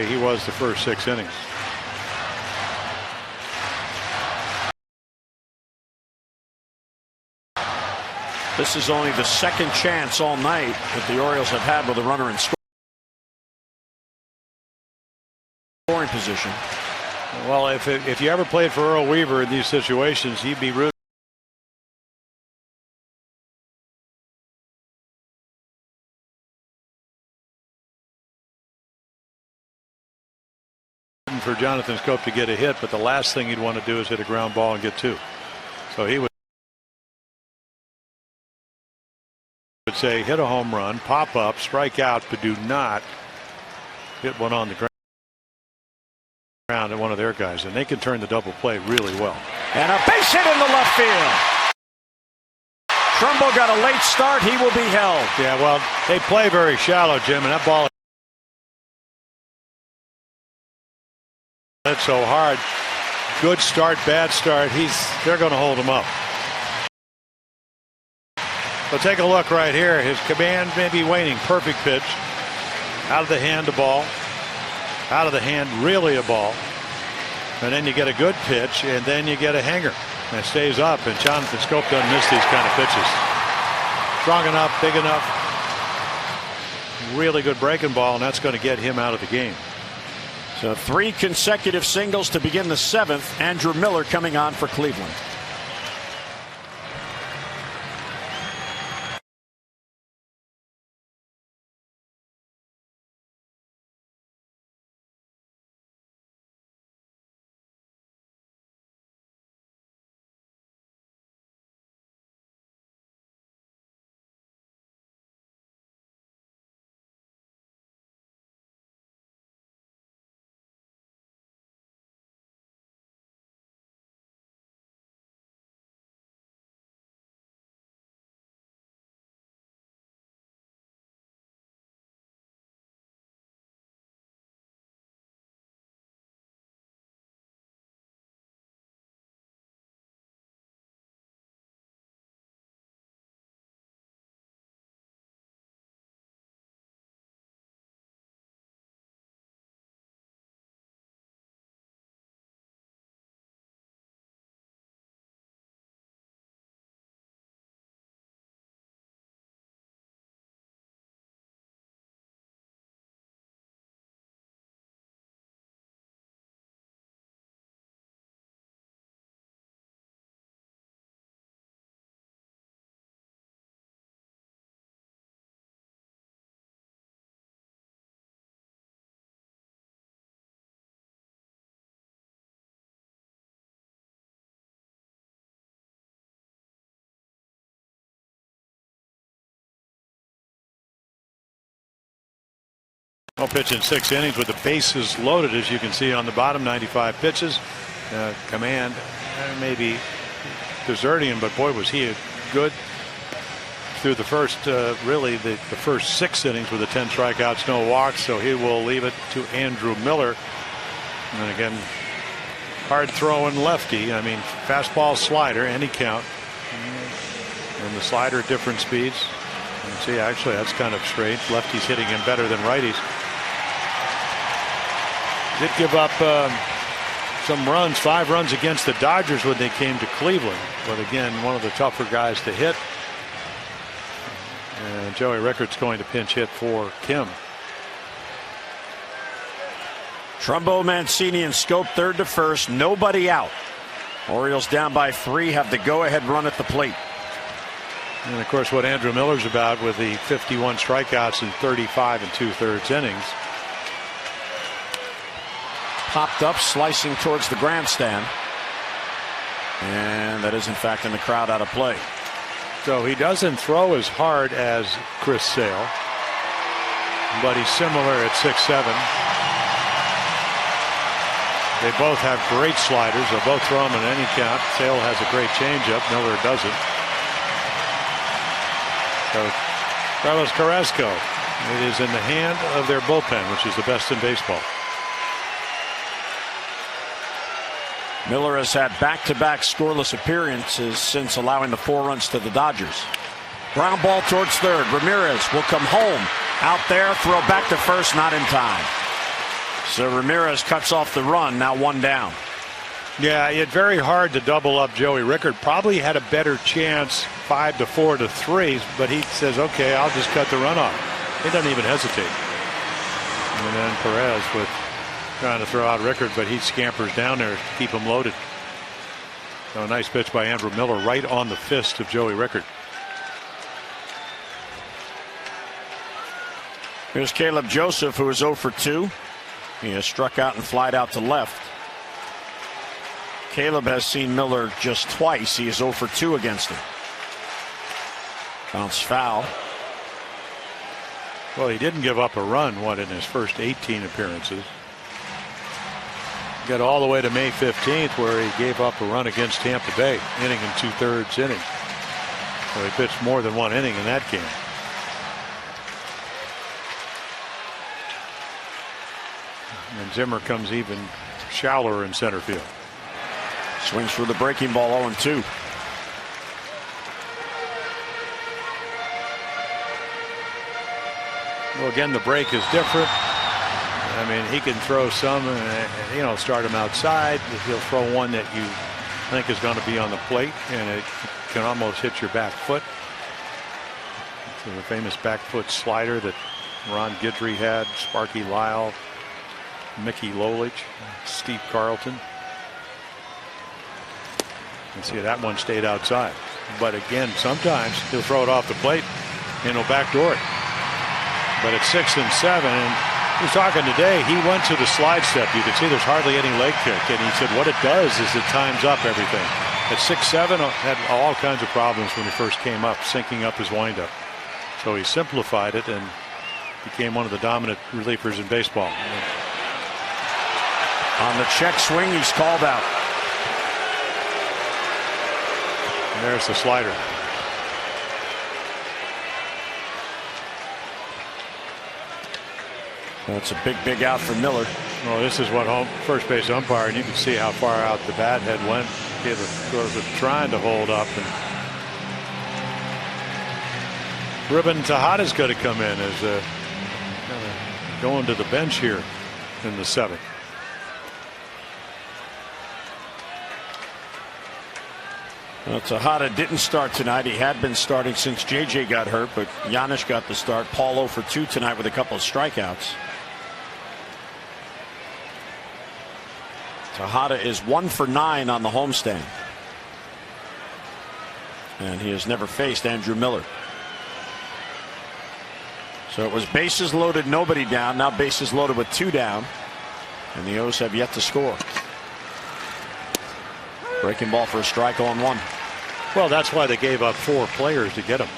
he was the first 6 innings. This is only the second chance all night that the Orioles have had with a runner in scoring position. Well, if you ever played for Earl Weaver in these situations, he'd be rooting for Jonathan Scope to get a hit, but the last thing he'd want to do is hit a ground ball and get 2. So he would say hit a home run, pop up, strike out, but do not hit one on the ground at one of their guys, and they can turn the double play really well. And a base hit in the left field. Trumbo got a late start. He will be held. Yeah, well, they play very shallow, Jim, and that ball hit so hard. Good start, bad start. They're going to hold him up. So take a look right here. His command may be waning. Perfect pitch. Out of the hand, a ball. Out of the hand, really a ball. And then you get a good pitch, and then you get a hanger. And it stays up, and Jonathan Scope doesn't miss these kind of pitches. Strong enough, big enough. Really good breaking ball, and that's going to get him out of the game. So 3 consecutive singles to begin the 7th. Andrew Miller coming on for Cleveland. Well, pitch in 6 innings with the bases loaded, as you can see on the bottom. 95 pitches. Command maybe deserting him, but boy, was he good through the first, really the first 6 innings with the 10 strikeouts, no walks. So he will leave it to Andrew Miller. And again, hard throwing lefty. I mean, fastball, slider, any count. And the slider at different speeds. And see, actually, that's kind of strange. Lefties hitting him better than righties. Did give up some runs, 5 runs against the Dodgers when they came to Cleveland. But again, one of the tougher guys to hit. And Joey Rickards going to pinch hit for Kim. Trumbo, Mancini, and Scope third to first. Nobody out. Orioles down by 3, have the go-ahead run at the plate. And of course, what Andrew Miller's about with the 51 strikeouts in 35 2/3 innings. Popped up, slicing towards the grandstand. And that is, in fact, in the crowd out of play. So he doesn't throw as hard as Chris Sale, but he's similar at 6'7". They both have great sliders. They'll both throw them in any count. Sale has a great changeup. Miller doesn't. So Carlos Carrasco, it is in the hand of their bullpen, which is the best in baseball. Miller has had back-to-back scoreless appearances since allowing the 4 runs to the Dodgers. Ground ball towards third. Ramirez will come home. Out there, throw back to first, not in time. So Ramirez cuts off the run. Now 1 down. Yeah, it's very hard to double up Joey Rickard. Probably had a better chance 5-4 to 3, but he says, okay, I'll just cut the run off. He doesn't even hesitate. And then Perez with trying to throw out Rickard, but he scampers down there to keep him loaded. So a nice pitch by Andrew Miller right on the fist of Joey Rickard. Here's Caleb Joseph, who is 0 for 2. He has struck out and flied out to left. Caleb has seen Miller just twice. He is 0 for 2 against him. Bounce foul. Well, he didn't give up a run, in his first 18 appearances. Got all the way to May 15th, where he gave up a run against Tampa Bay, inning and 2/3 inning. So he pitched more than 1 inning in that game. And Zimmer comes even shallower in center field. Swings for the breaking ball, 0-2. Well, again, the break is different. I mean, he can throw some, start him outside. He'll throw one that you think is going to be on the plate, and it can almost hit your back foot. So the famous back foot slider that Ron Guidry had, Sparky Lyle, Mickey Lolich, Steve Carlton. And see, that one stayed outside. But again, sometimes he'll throw it off the plate and he'll backdoor it. But at 6 and 7, and he was talking today, he went to the slide step. You can see there's hardly any leg kick. And he said what it does is it times up everything. At 6-7, had all kinds of problems when he first came up, syncing up his windup. So he simplified it and became one of the dominant relievers in baseball. On the check swing, he's called out. And there's the slider. That's a big out for Miller. Well, this is what first base umpire, and you can see how far out the bat head went. He was trying to hold up, and Ruben Tejada's going to come in as going to the bench here in the 7th. Well, Tejada didn't start tonight. He had been starting since JJ got hurt, but Giannis got the start. Paul 0 for 2 tonight with a couple of strikeouts. Tejada is 1 for 9 on the homestand. And he has never faced Andrew Miller. So it was bases loaded, nobody down. Now bases loaded with 2 down. And the O's have yet to score. Breaking ball for a strike on 1. Well, that's why they gave up 4 players to get him.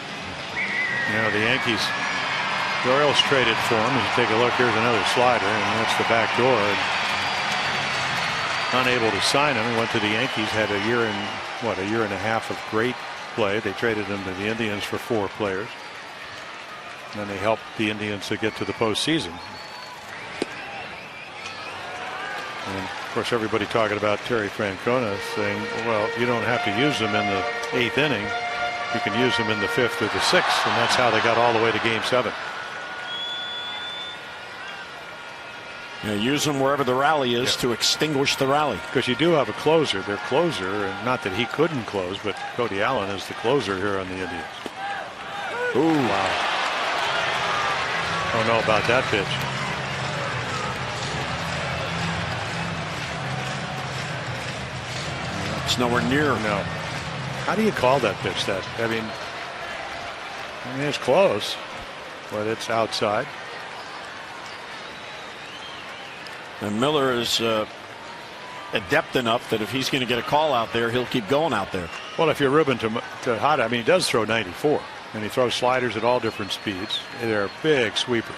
The Yankees, the Orioles traded for him. As you take a look, here's another slider, and that's the back door. And unable to sign him, he went to the Yankees, had a year and a half of great play. They traded him to the Indians for 4 players. And they helped the Indians to get to the postseason. And of course, everybody talking about Terry Francona saying, well, you don't have to use them in the 8th inning. You can use them in the 5th or the 6th. And that's how they got all the way to Game 7. Use them wherever the rally is to extinguish the rally. Because you do have a closer. Their closer, and not that he couldn't close, but Cody Allen is the closer here on the Indians. Ooh. Wow. Don't know about that pitch. It's nowhere near. No. How do you call that pitch? I mean, it's close, but it's outside. And Miller is adept enough that if he's going to get a call out there, he'll keep going out there. Well, if you're Ruben Tejada, I mean, he does throw 94, and he throws sliders at all different speeds. They're big sweepers.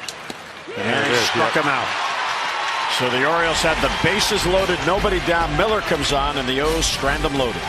And he struck him out. So the Orioles had the bases loaded, nobody down. Miller comes on, and the O's strand him loaded.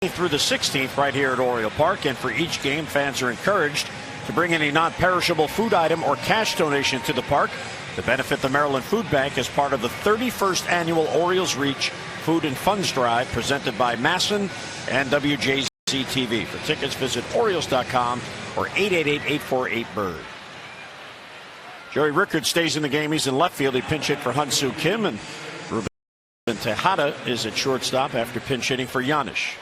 through the 16th right here at Oriole Park, and for each game, fans are encouraged to bring any non-perishable food item or cash donation to the park to benefit the Maryland Food Bank as part of the 31st annual Orioles Reach Food and Funds Drive presented by Masson and WJZ TV. For tickets, visit Orioles.com or 888-848-BIRD. Joey Rickard stays in the game. He's in left field. He pinch hit for Hyun-Soo Kim, and Ruben Tejada is at shortstop after pinch hitting for Giannis.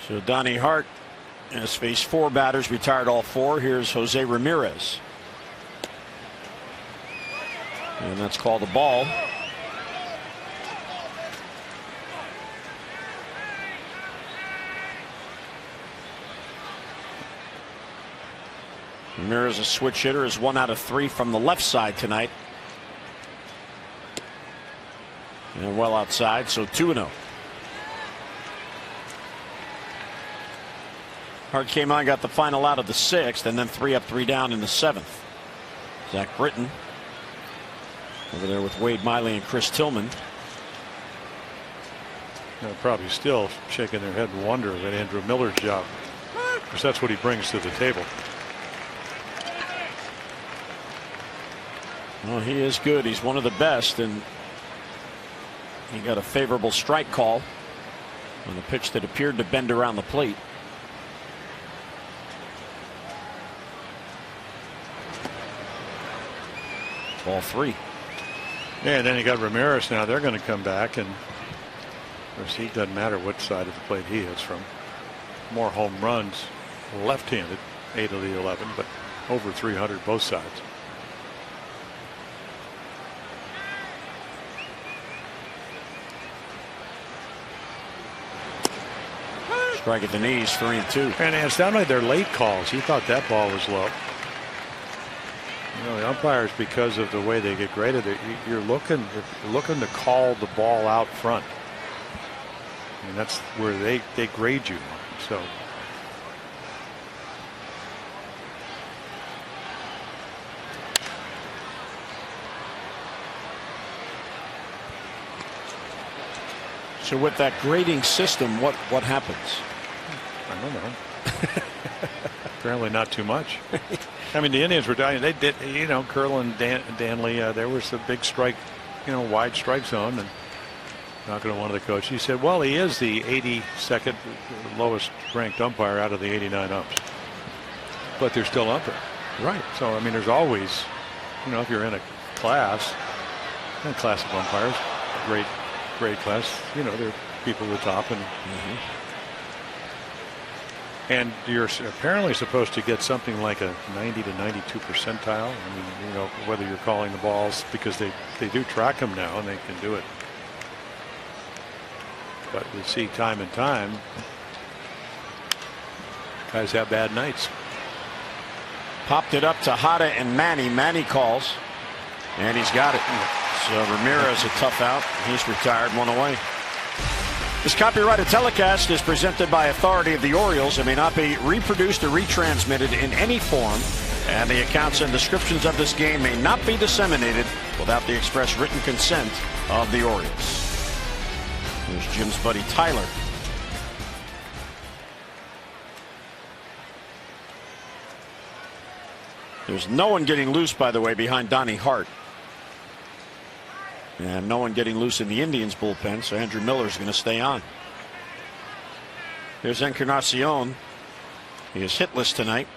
So Donnie Hart has faced 4 batters, retired all 4. Here's Jose Ramirez. And that's called a ball. Ramirez, a switch hitter, is 1 out of 3 from the left side tonight. And well outside, so 2-0. Hart came on, got the final out of the 6th, and then 3 up, 3 down in the 7th. Zach Britton over there with Wade Miley and Chris Tillman. They're probably still shaking their head in wonder at Andrew Miller's job, because that's what he brings to the table. Well, he is good. He's one of the best, and he got a favorable strike call on a pitch that appeared to bend around the plate. Ball 3. Yeah, and then you got Ramirez now. They're going to come back, and of course, he doesn't matter what side of the plate he hits from. More home runs left-handed, 8 of the 11, but over 300 both sides. Strike at the knees, 3-2. And it's not only their late calls. He thought that ball was low. You know, the umpires, because of the way they get graded, you're looking to call the ball out front. And that's where they grade you. So with that grading system, what happens? I don't know. Apparently not too much. I mean, the Indians were dying. They did, you know, Curlin, Danley. There was a big strike, you know, wide strike zone, and talking to one of the coaches, he said, "Well, he is the 82nd lowest ranked umpire out of the 89 umps, but they're still up there." Right. So I mean, there's always, you know, if you're in a class of umpires, grade class, you know, there are people at the top, and. And you're apparently supposed to get something like a 90 to 92 percentile. I mean, you know, whether you're calling the balls, because they do track them now and they can do it. But we see time and time, guys have bad nights. Popped it up to Hada and Manny. Manny calls, and he's got it. So Ramirez a tough out. He's retired, 1 away. This copyrighted telecast is presented by authority of the Orioles and may not be reproduced or retransmitted in any form, and the accounts and descriptions of this game may not be disseminated without the express written consent of the Orioles. There's Jim's buddy Tyler. There's no one getting loose, by the way, behind Donnie Hart. And no one getting loose in the Indians bullpen, so Andrew Miller is going to stay on. Here's Encarnacion. He is hitless tonight.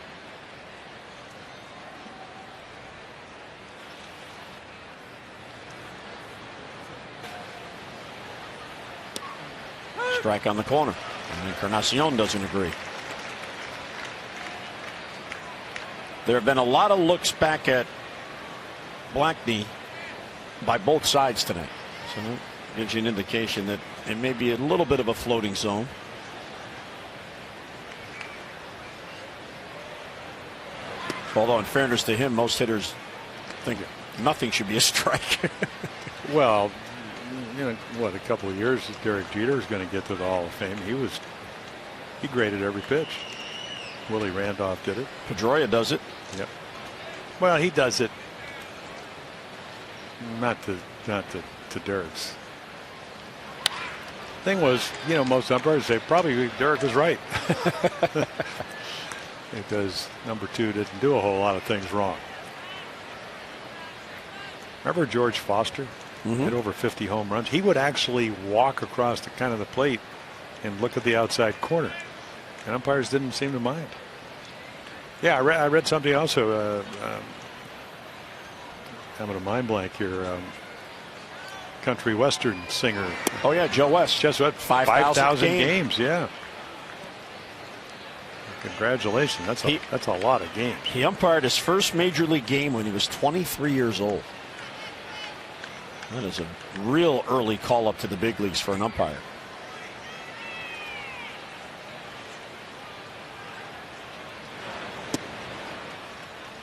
Strike on the corner. And Encarnacion doesn't agree. There have been a lot of looks back at Blackney by both sides tonight. So that gives you an indication that it may be a little bit of a floating zone. Although in fairness to him, most hitters think nothing should be a strike. Well, you know what, a couple of years Derek Jeter is going to get to the Hall of Fame. He graded every pitch. Willie Randolph did it. Pedroia does it. Yep. Well, he does it Not to Derrick's. Thing was, most umpires say probably Derrick was right. Because number 2 didn't do a whole lot of things wrong. Remember George Foster? Hit over 50 home runs. He would actually walk across the plate and look at the outside corner, and umpires didn't seem to mind. Yeah, I read something also. Having a mind blank here. Country western singer. Oh yeah, Joe West. Just what? 5,000 games. Yeah. Congratulations. That's a lot of games. He umpired his first major league game when he was 23 years old. That is a real early call up to the big leagues for an umpire.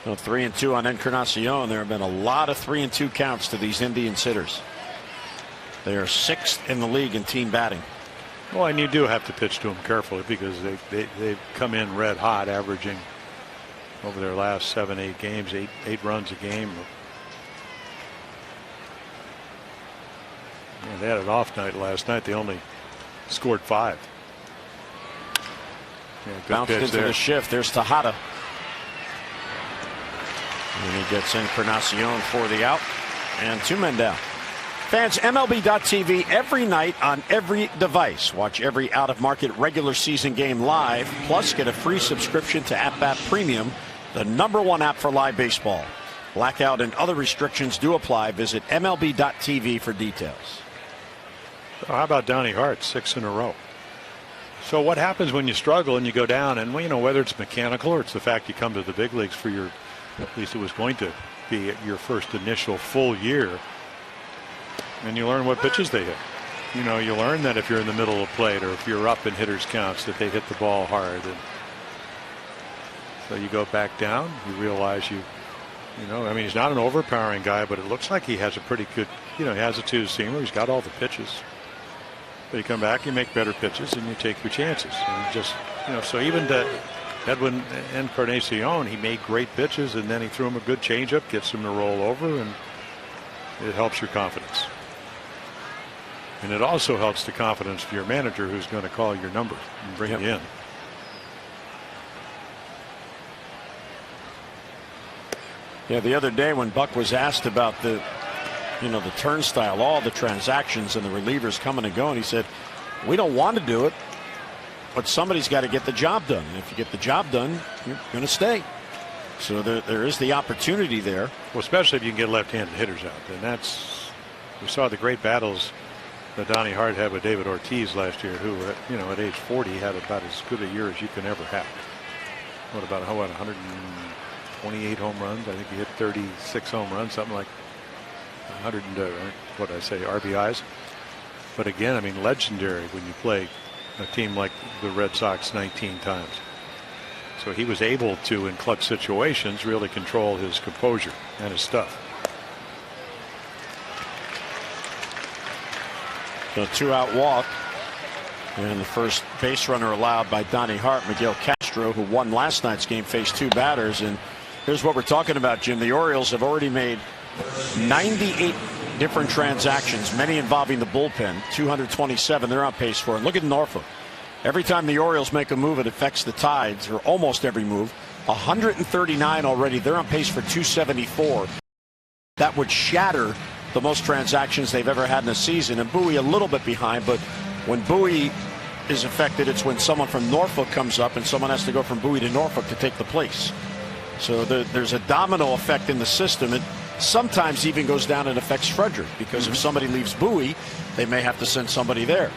So 3-2 on Encarnacion. There have been a lot of 3-2 counts to these Indians hitters. They are 6th in the league in team batting. Well, and you do have to pitch to them carefully because they've come in red hot, averaging over their last 7-8 games, eight runs a game. They had an off night last night. They only scored 5. Yeah, bounced into the shift. There's Tejada. And he gets Encarnacion for the out. And 2 men down. Fans, MLB.tv every night on every device. Watch every out-of-market regular season game live. Plus, get a free subscription to AtBat Premium, the #1 app for live baseball. Blackout and other restrictions do apply. Visit MLB.tv for details. How about Donnie Hart, 6 in a row? So what happens when you struggle and you go down, and whether it's mechanical or it's the fact you come to the big leagues for your, at least it was going to be your first initial full year, and you learn what pitches they hit. You learn that if you're in the middle of plate or if you're up in hitters counts that they hit the ball hard, and so you go back down, you realize he's not an overpowering guy, but it looks like he has a pretty good, he has a 2-seamer. He's got all the pitches. But you come back, you make better pitches, and you take your chances. And just, so even to Edwin Encarnacion, he made great pitches, and then he threw him a good changeup, gets him to roll over, and it helps your confidence. And it also helps the confidence of your manager, who's going to call your number and bring you in. Yeah, the other day when Buck was asked about the turnstile, all the transactions and the relievers coming and going, he said, we don't want to do it, but somebody's got to get the job done. And if you get the job done, you're going to stay. So there is the opportunity there. Well, especially if you can get left-handed hitters out. And we saw the great battles that Donnie Hart had with David Ortiz last year, who, at age 40 had about as good a year as you can ever have. What about 128 home runs? I think he hit 36 home runs, something like 100 RBIs. But again, legendary when you play a team like the Red Sox 19 times. So he was able to, in clutch situations, really control his composure and his stuff. So 2-out walk. And the first base runner allowed by Donnie Hart. Miguel Castro, who won last night's game, faced 2 batters. And here's what we're talking about, Jim. The Orioles have already made 98 different transactions, many involving the bullpen. 227 they're on pace for. And look at Norfolk. Every time the Orioles make a move, it affects the Tides, or almost every move. 139 already. They're on pace for 274. That would shatter the most transactions they've ever had in a season. And Bowie a little bit behind, but when Bowie is affected, it's when someone from Norfolk comes up and someone has to go from Bowie to Norfolk to take the place. So there's a domino effect in the system. It sometimes even goes down and affects Frederick, because if somebody leaves Bowie, they may have to send somebody there.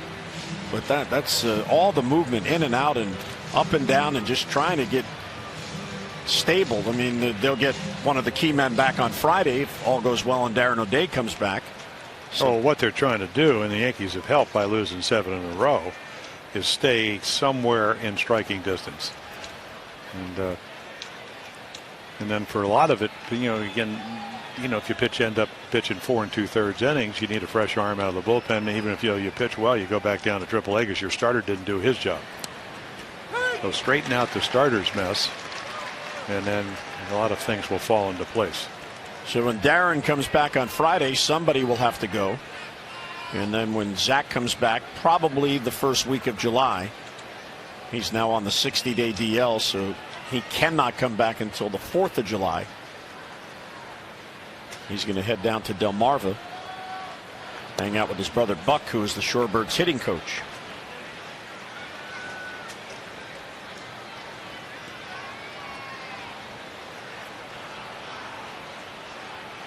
But that's all the movement in and out and up and down and just trying to get stable. They'll get one of the key men back on Friday if all goes well and Darren O'Day comes back. So what they're trying to do, and the Yankees have helped by losing 7 in a row, is stay somewhere in striking distance. And then for a lot of it, again, if you end up pitching 4 2/3 innings, you need a fresh arm out of the bullpen. Even if you pitch well, you go back down to AAA because your starter didn't do his job. So straighten out the starter's mess, and then a lot of things will fall into place. So when Darren comes back on Friday, somebody will have to go. And then when Zach comes back, probably the first week of July, he's now on the 60-day DL, so he cannot come back until the 4th of July. He's going to head down to Delmarva, hang out with his brother Buck, who is the Shorebirds hitting coach.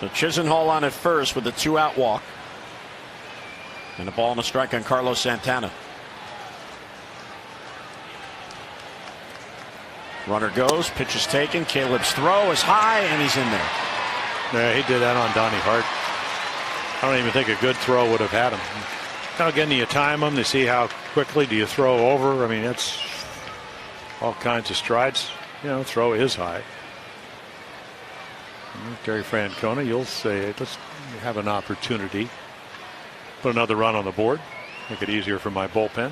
So Chisenhall on at first with a 2-out walk. And a ball and a strike on Carlos Santana. Runner goes, pitch is taken. Caleb's throw is high, and he's in there. Yeah, he did that on Donnie Hart. I don't even think a good throw would have had him. Now again, do you time them to see how quickly do you throw over? I mean, it's all kinds of strides. You know, throw is high. Terry Francona, you'll say, let's have an opportunity. Put another run on the board. Make it easier for my bullpen.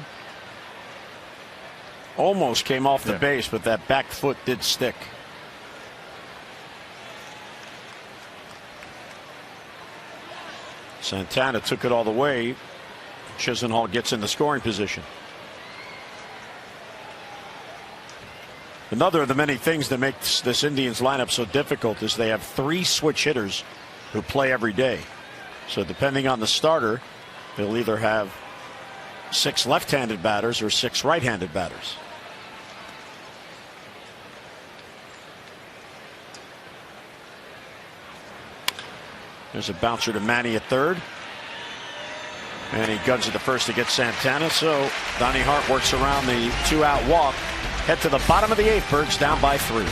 Almost came off the base, but that back foot did stick. Santana took it all the way. Chisenhall gets in the scoring position. Another of the many things that makes this Indians lineup so difficult is they have 3 switch hitters who play every day. So depending on the starter, they'll either have 6 left-handed batters or 6 right-handed batters. There's a bouncer to Manny at third. And he guns at the first to get Santana. So Donnie Hart works around the 2-out walk. Head to the bottom of the 8th. Birds down by 3.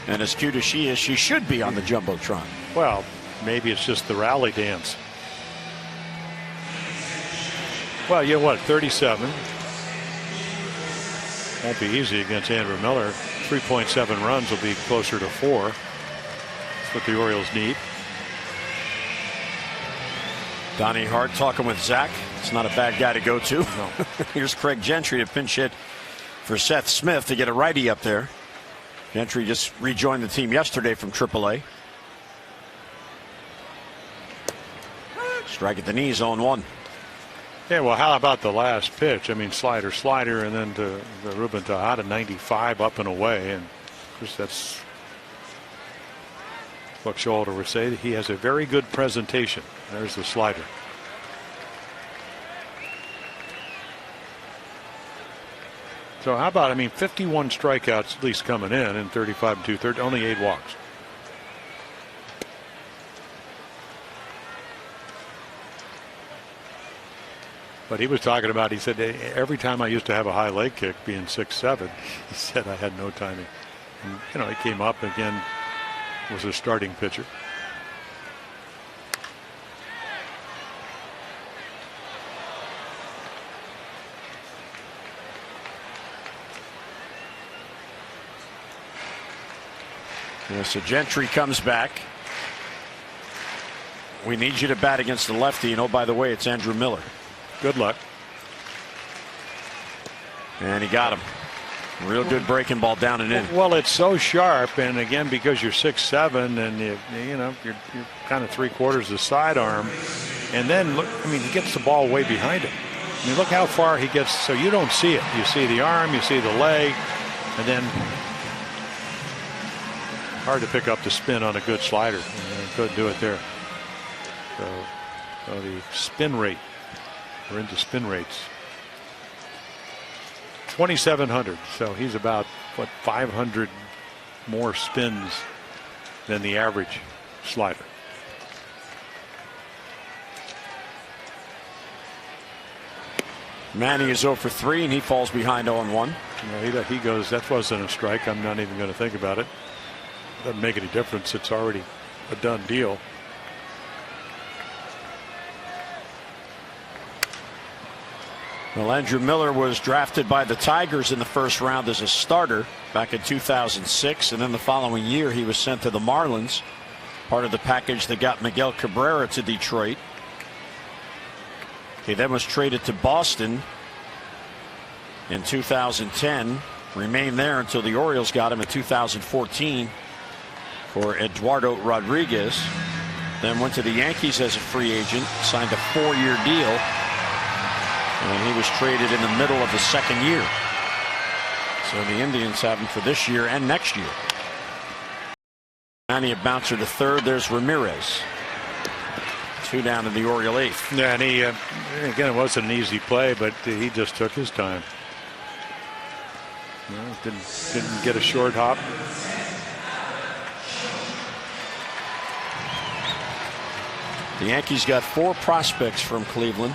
And as cute as she is, she should be on the Jumbotron. Well, maybe it's just the rally dance. Well, you know what, 37. Won't be easy against Andrew Miller. 3.7 runs will be closer to 4. That's what the Orioles need. Donnie Hart talking with Zach. It's not a bad guy to go to. No. Here's Craig Gentry to pinch hit for Seth Smith to get a righty up there. Gentry just rejoined the team yesterday from AAA. Strike at the knees, 0-1. Yeah, well, how about the last pitch? I mean, slider, and then to the Ruben Tejada, 95 up and away. And of course, that's what Showalter would say. He has a very good presentation. There's the slider. So how about, I mean, 51 strikeouts at least coming in 35 2/3, only 8 walks. But he was talking about, he said, every time I used to have a high leg kick, being 6'7", he said I had no timing. And, you know, he came up again, was a starting pitcher. Yeah, so Gentry comes back. We need you to bat against the lefty. And oh, by the way, it's Andrew Miller. Good luck. And he got him. Real good breaking ball down and in. Well, it's so sharp, and again, because you're 6'7", and you're kind of 3/4 the sidearm, and then look, I mean, he gets the ball way behind him. I mean, look how far he gets, so you don't see it. You see the arm, you see the leg, and then hard to pick up the spin on a good slider. Couldn't do it there. So the spin rate, we're into spin rates. 2,700. So he's about, what, 500 more spins than the average slider. Manny is 0 for 3, and he falls behind 0-1. He goes, that wasn't a strike. I'm not even going to think about it. Doesn't make any difference. It's already a done deal. Well, Andrew Miller was drafted by the Tigers in the first round as a starter back in 2006, and then the following year he was sent to the Marlins, part of the package that got Miguel Cabrera to Detroit. He then was traded to Boston in 2010, remained there until the Orioles got him in 2014 for Eduardo Rodriguez, then went to the Yankees as a free agent, signed a 4-year deal. And he was traded in the middle of the second year. So the Indians have him for this year and next year. Manny a bouncer to third. There's Ramirez. 2 down in the Oriole eighth. Yeah, and he again, it wasn't an easy play, but he just took his time. Didn't get a short hop. The Yankees got 4 prospects from Cleveland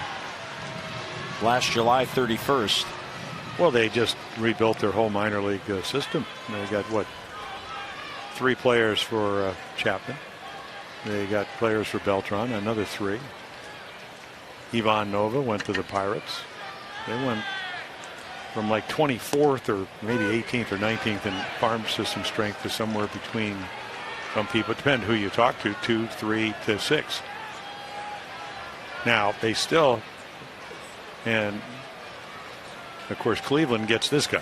last July 31st. Well, they just rebuilt their whole minor league system. They got, what, 3 players for Chapman. They got players for Beltran, another 3. Ivan Nova went to the Pirates. They went from like 24th or maybe 18th or 19th in farm system strength to somewhere between, some people, depend who you talk to, 2, 3 to 6. Now, they still, and of course Cleveland gets this guy.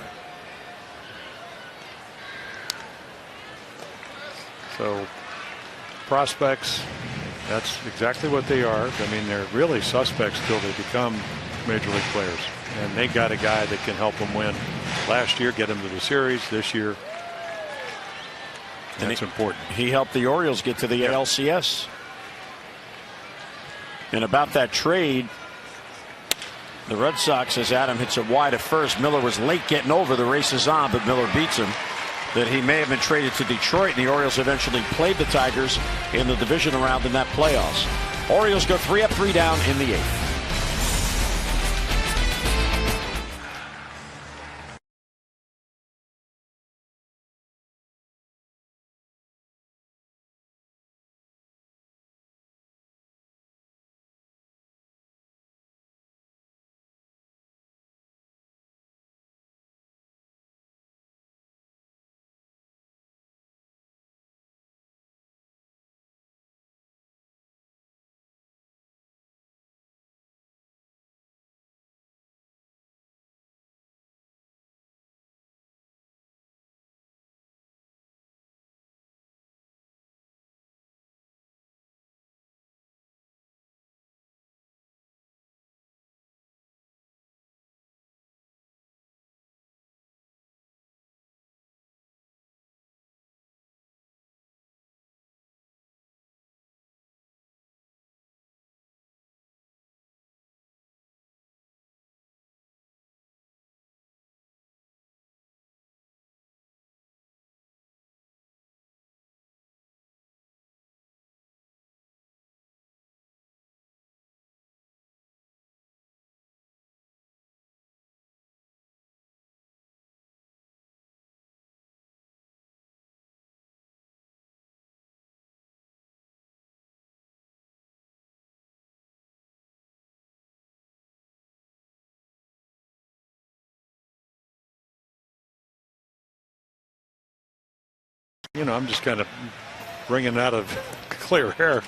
So prospects, that's exactly what they are. I mean, they're really suspects till they become major league players, and they got a guy that can help them win. Last year, get them to the series. This year, that's important. He helped the Orioles get to the ALCS. And about that trade, the Red Sox, as Adam hits it wide at first, Miller was late getting over. The race is on, but Miller beats him. That he may have been traded to Detroit, and the Orioles eventually played the Tigers in the division round in that playoffs. Orioles go 3 up, 3 down in the 8th. I'm just kind of bringing out of clear air.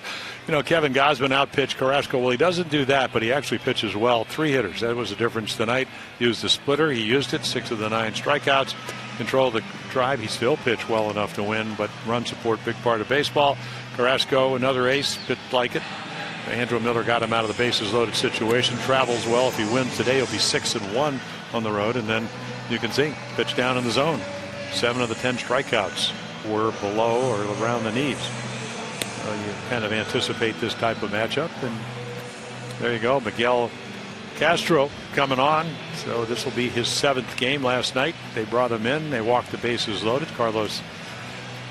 Kevin Gausman outpitched Carrasco. Well, he doesn't do that, but he actually pitches well. 3 hitters. That was the difference tonight. Used the splitter. He used it. 6 of the 9 strikeouts. Control the drive. He still pitched well enough to win, but run support, big part of baseball. Carrasco, another ace, bit like it. Andrew Miller got him out of the bases loaded situation. Travels well. If he wins today, he'll be 6-1 on the road. And then you can see, pitch down in the zone. 7 of the 10 strikeouts were below or around the knees. You kind of anticipate this type of matchup, and there you go. Miguel Castro coming on, so this will be his 7th game. Last night they brought him in, they walked the bases loaded. Carlos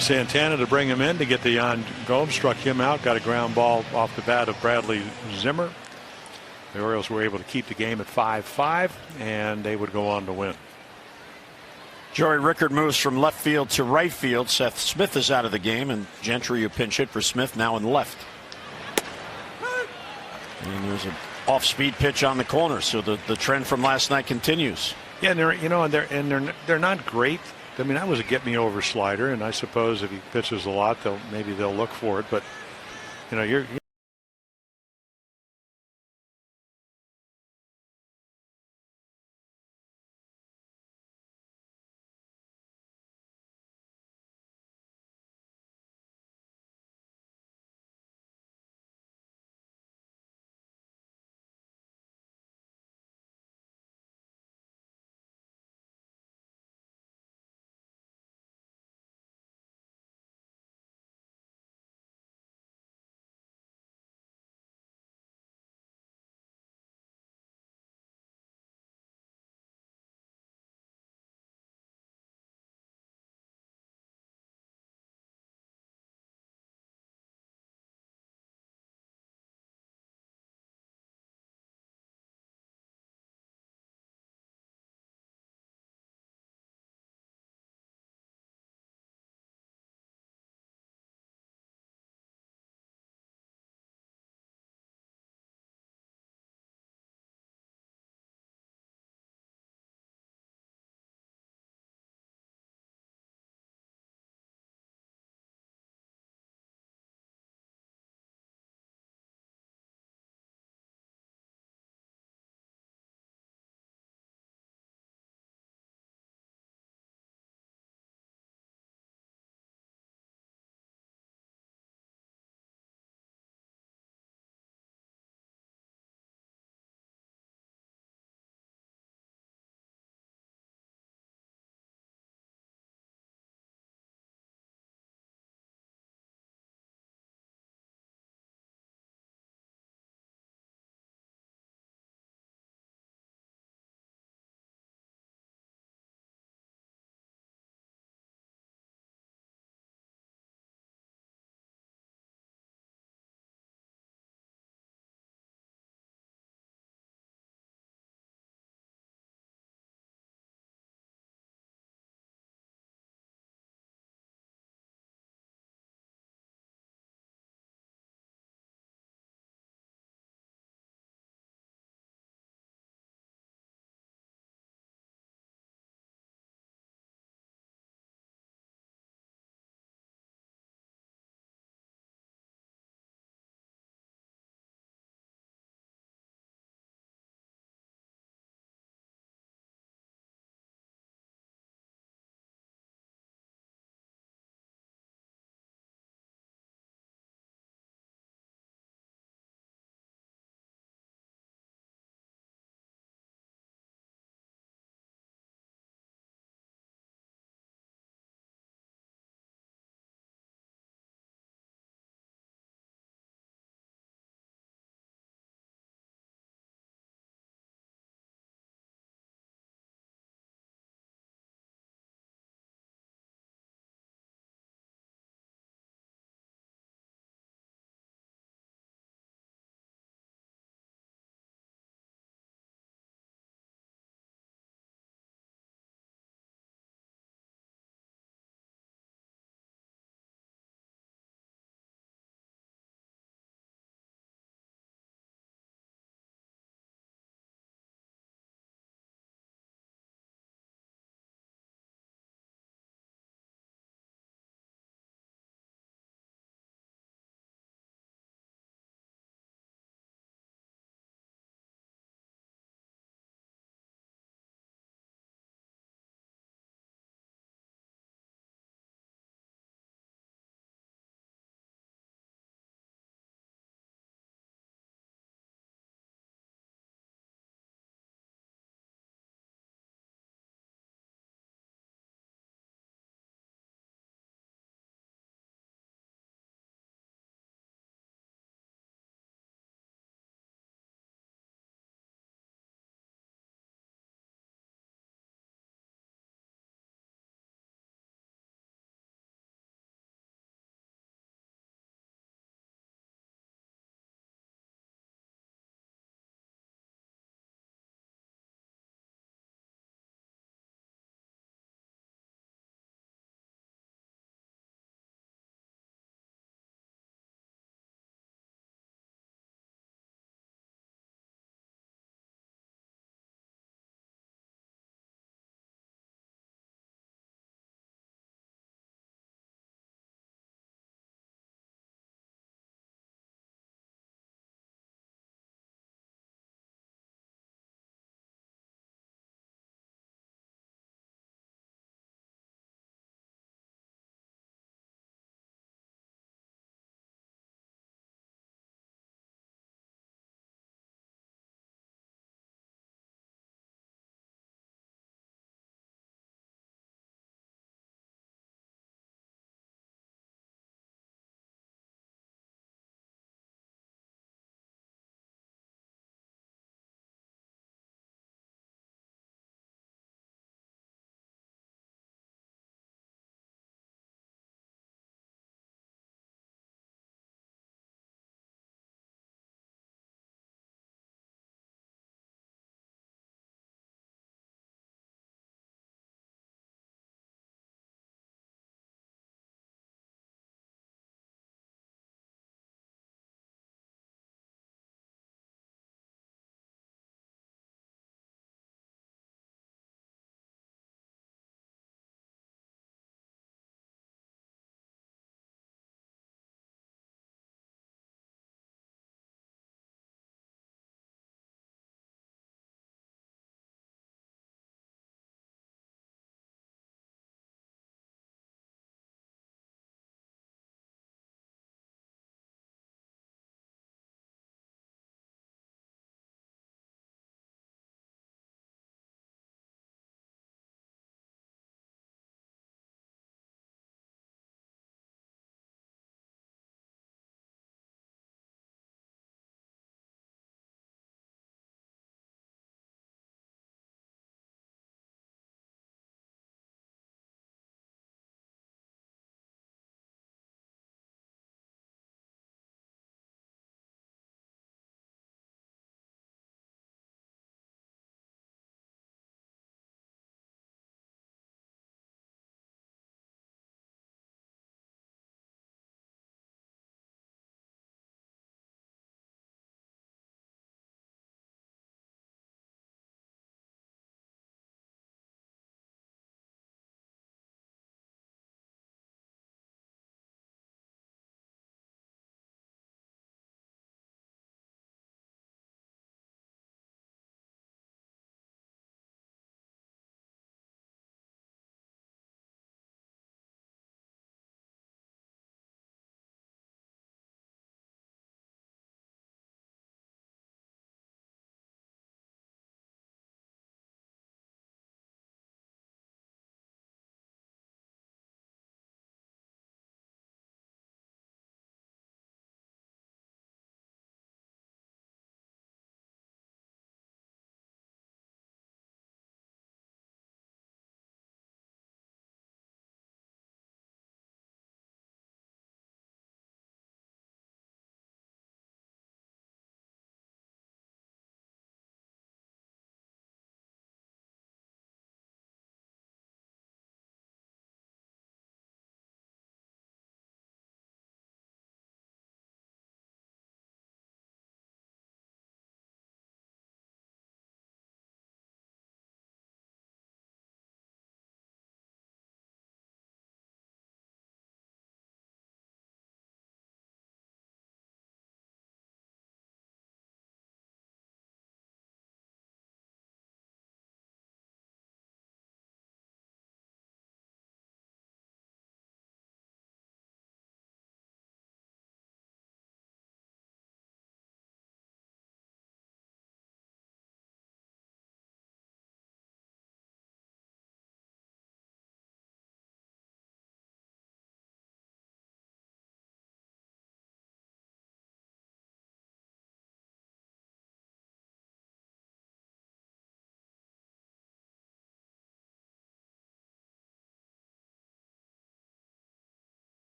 Santana to bring him in to get the on Gomes, struck him out, got a ground ball off the bat of Bradley Zimmer. The Orioles were able to keep the game at 5-5, and they would go on to win. Joey Rickard moves from left field to right field. Seth Smith is out of the game, and Gentry, who pinch hit for Smith, now in left. And there's an off-speed pitch on the corner, so the trend from last night continues. Yeah, and they're not great. I mean, that was a get-me-over slider, and I suppose if he pitches a lot, they'll look for it. But you're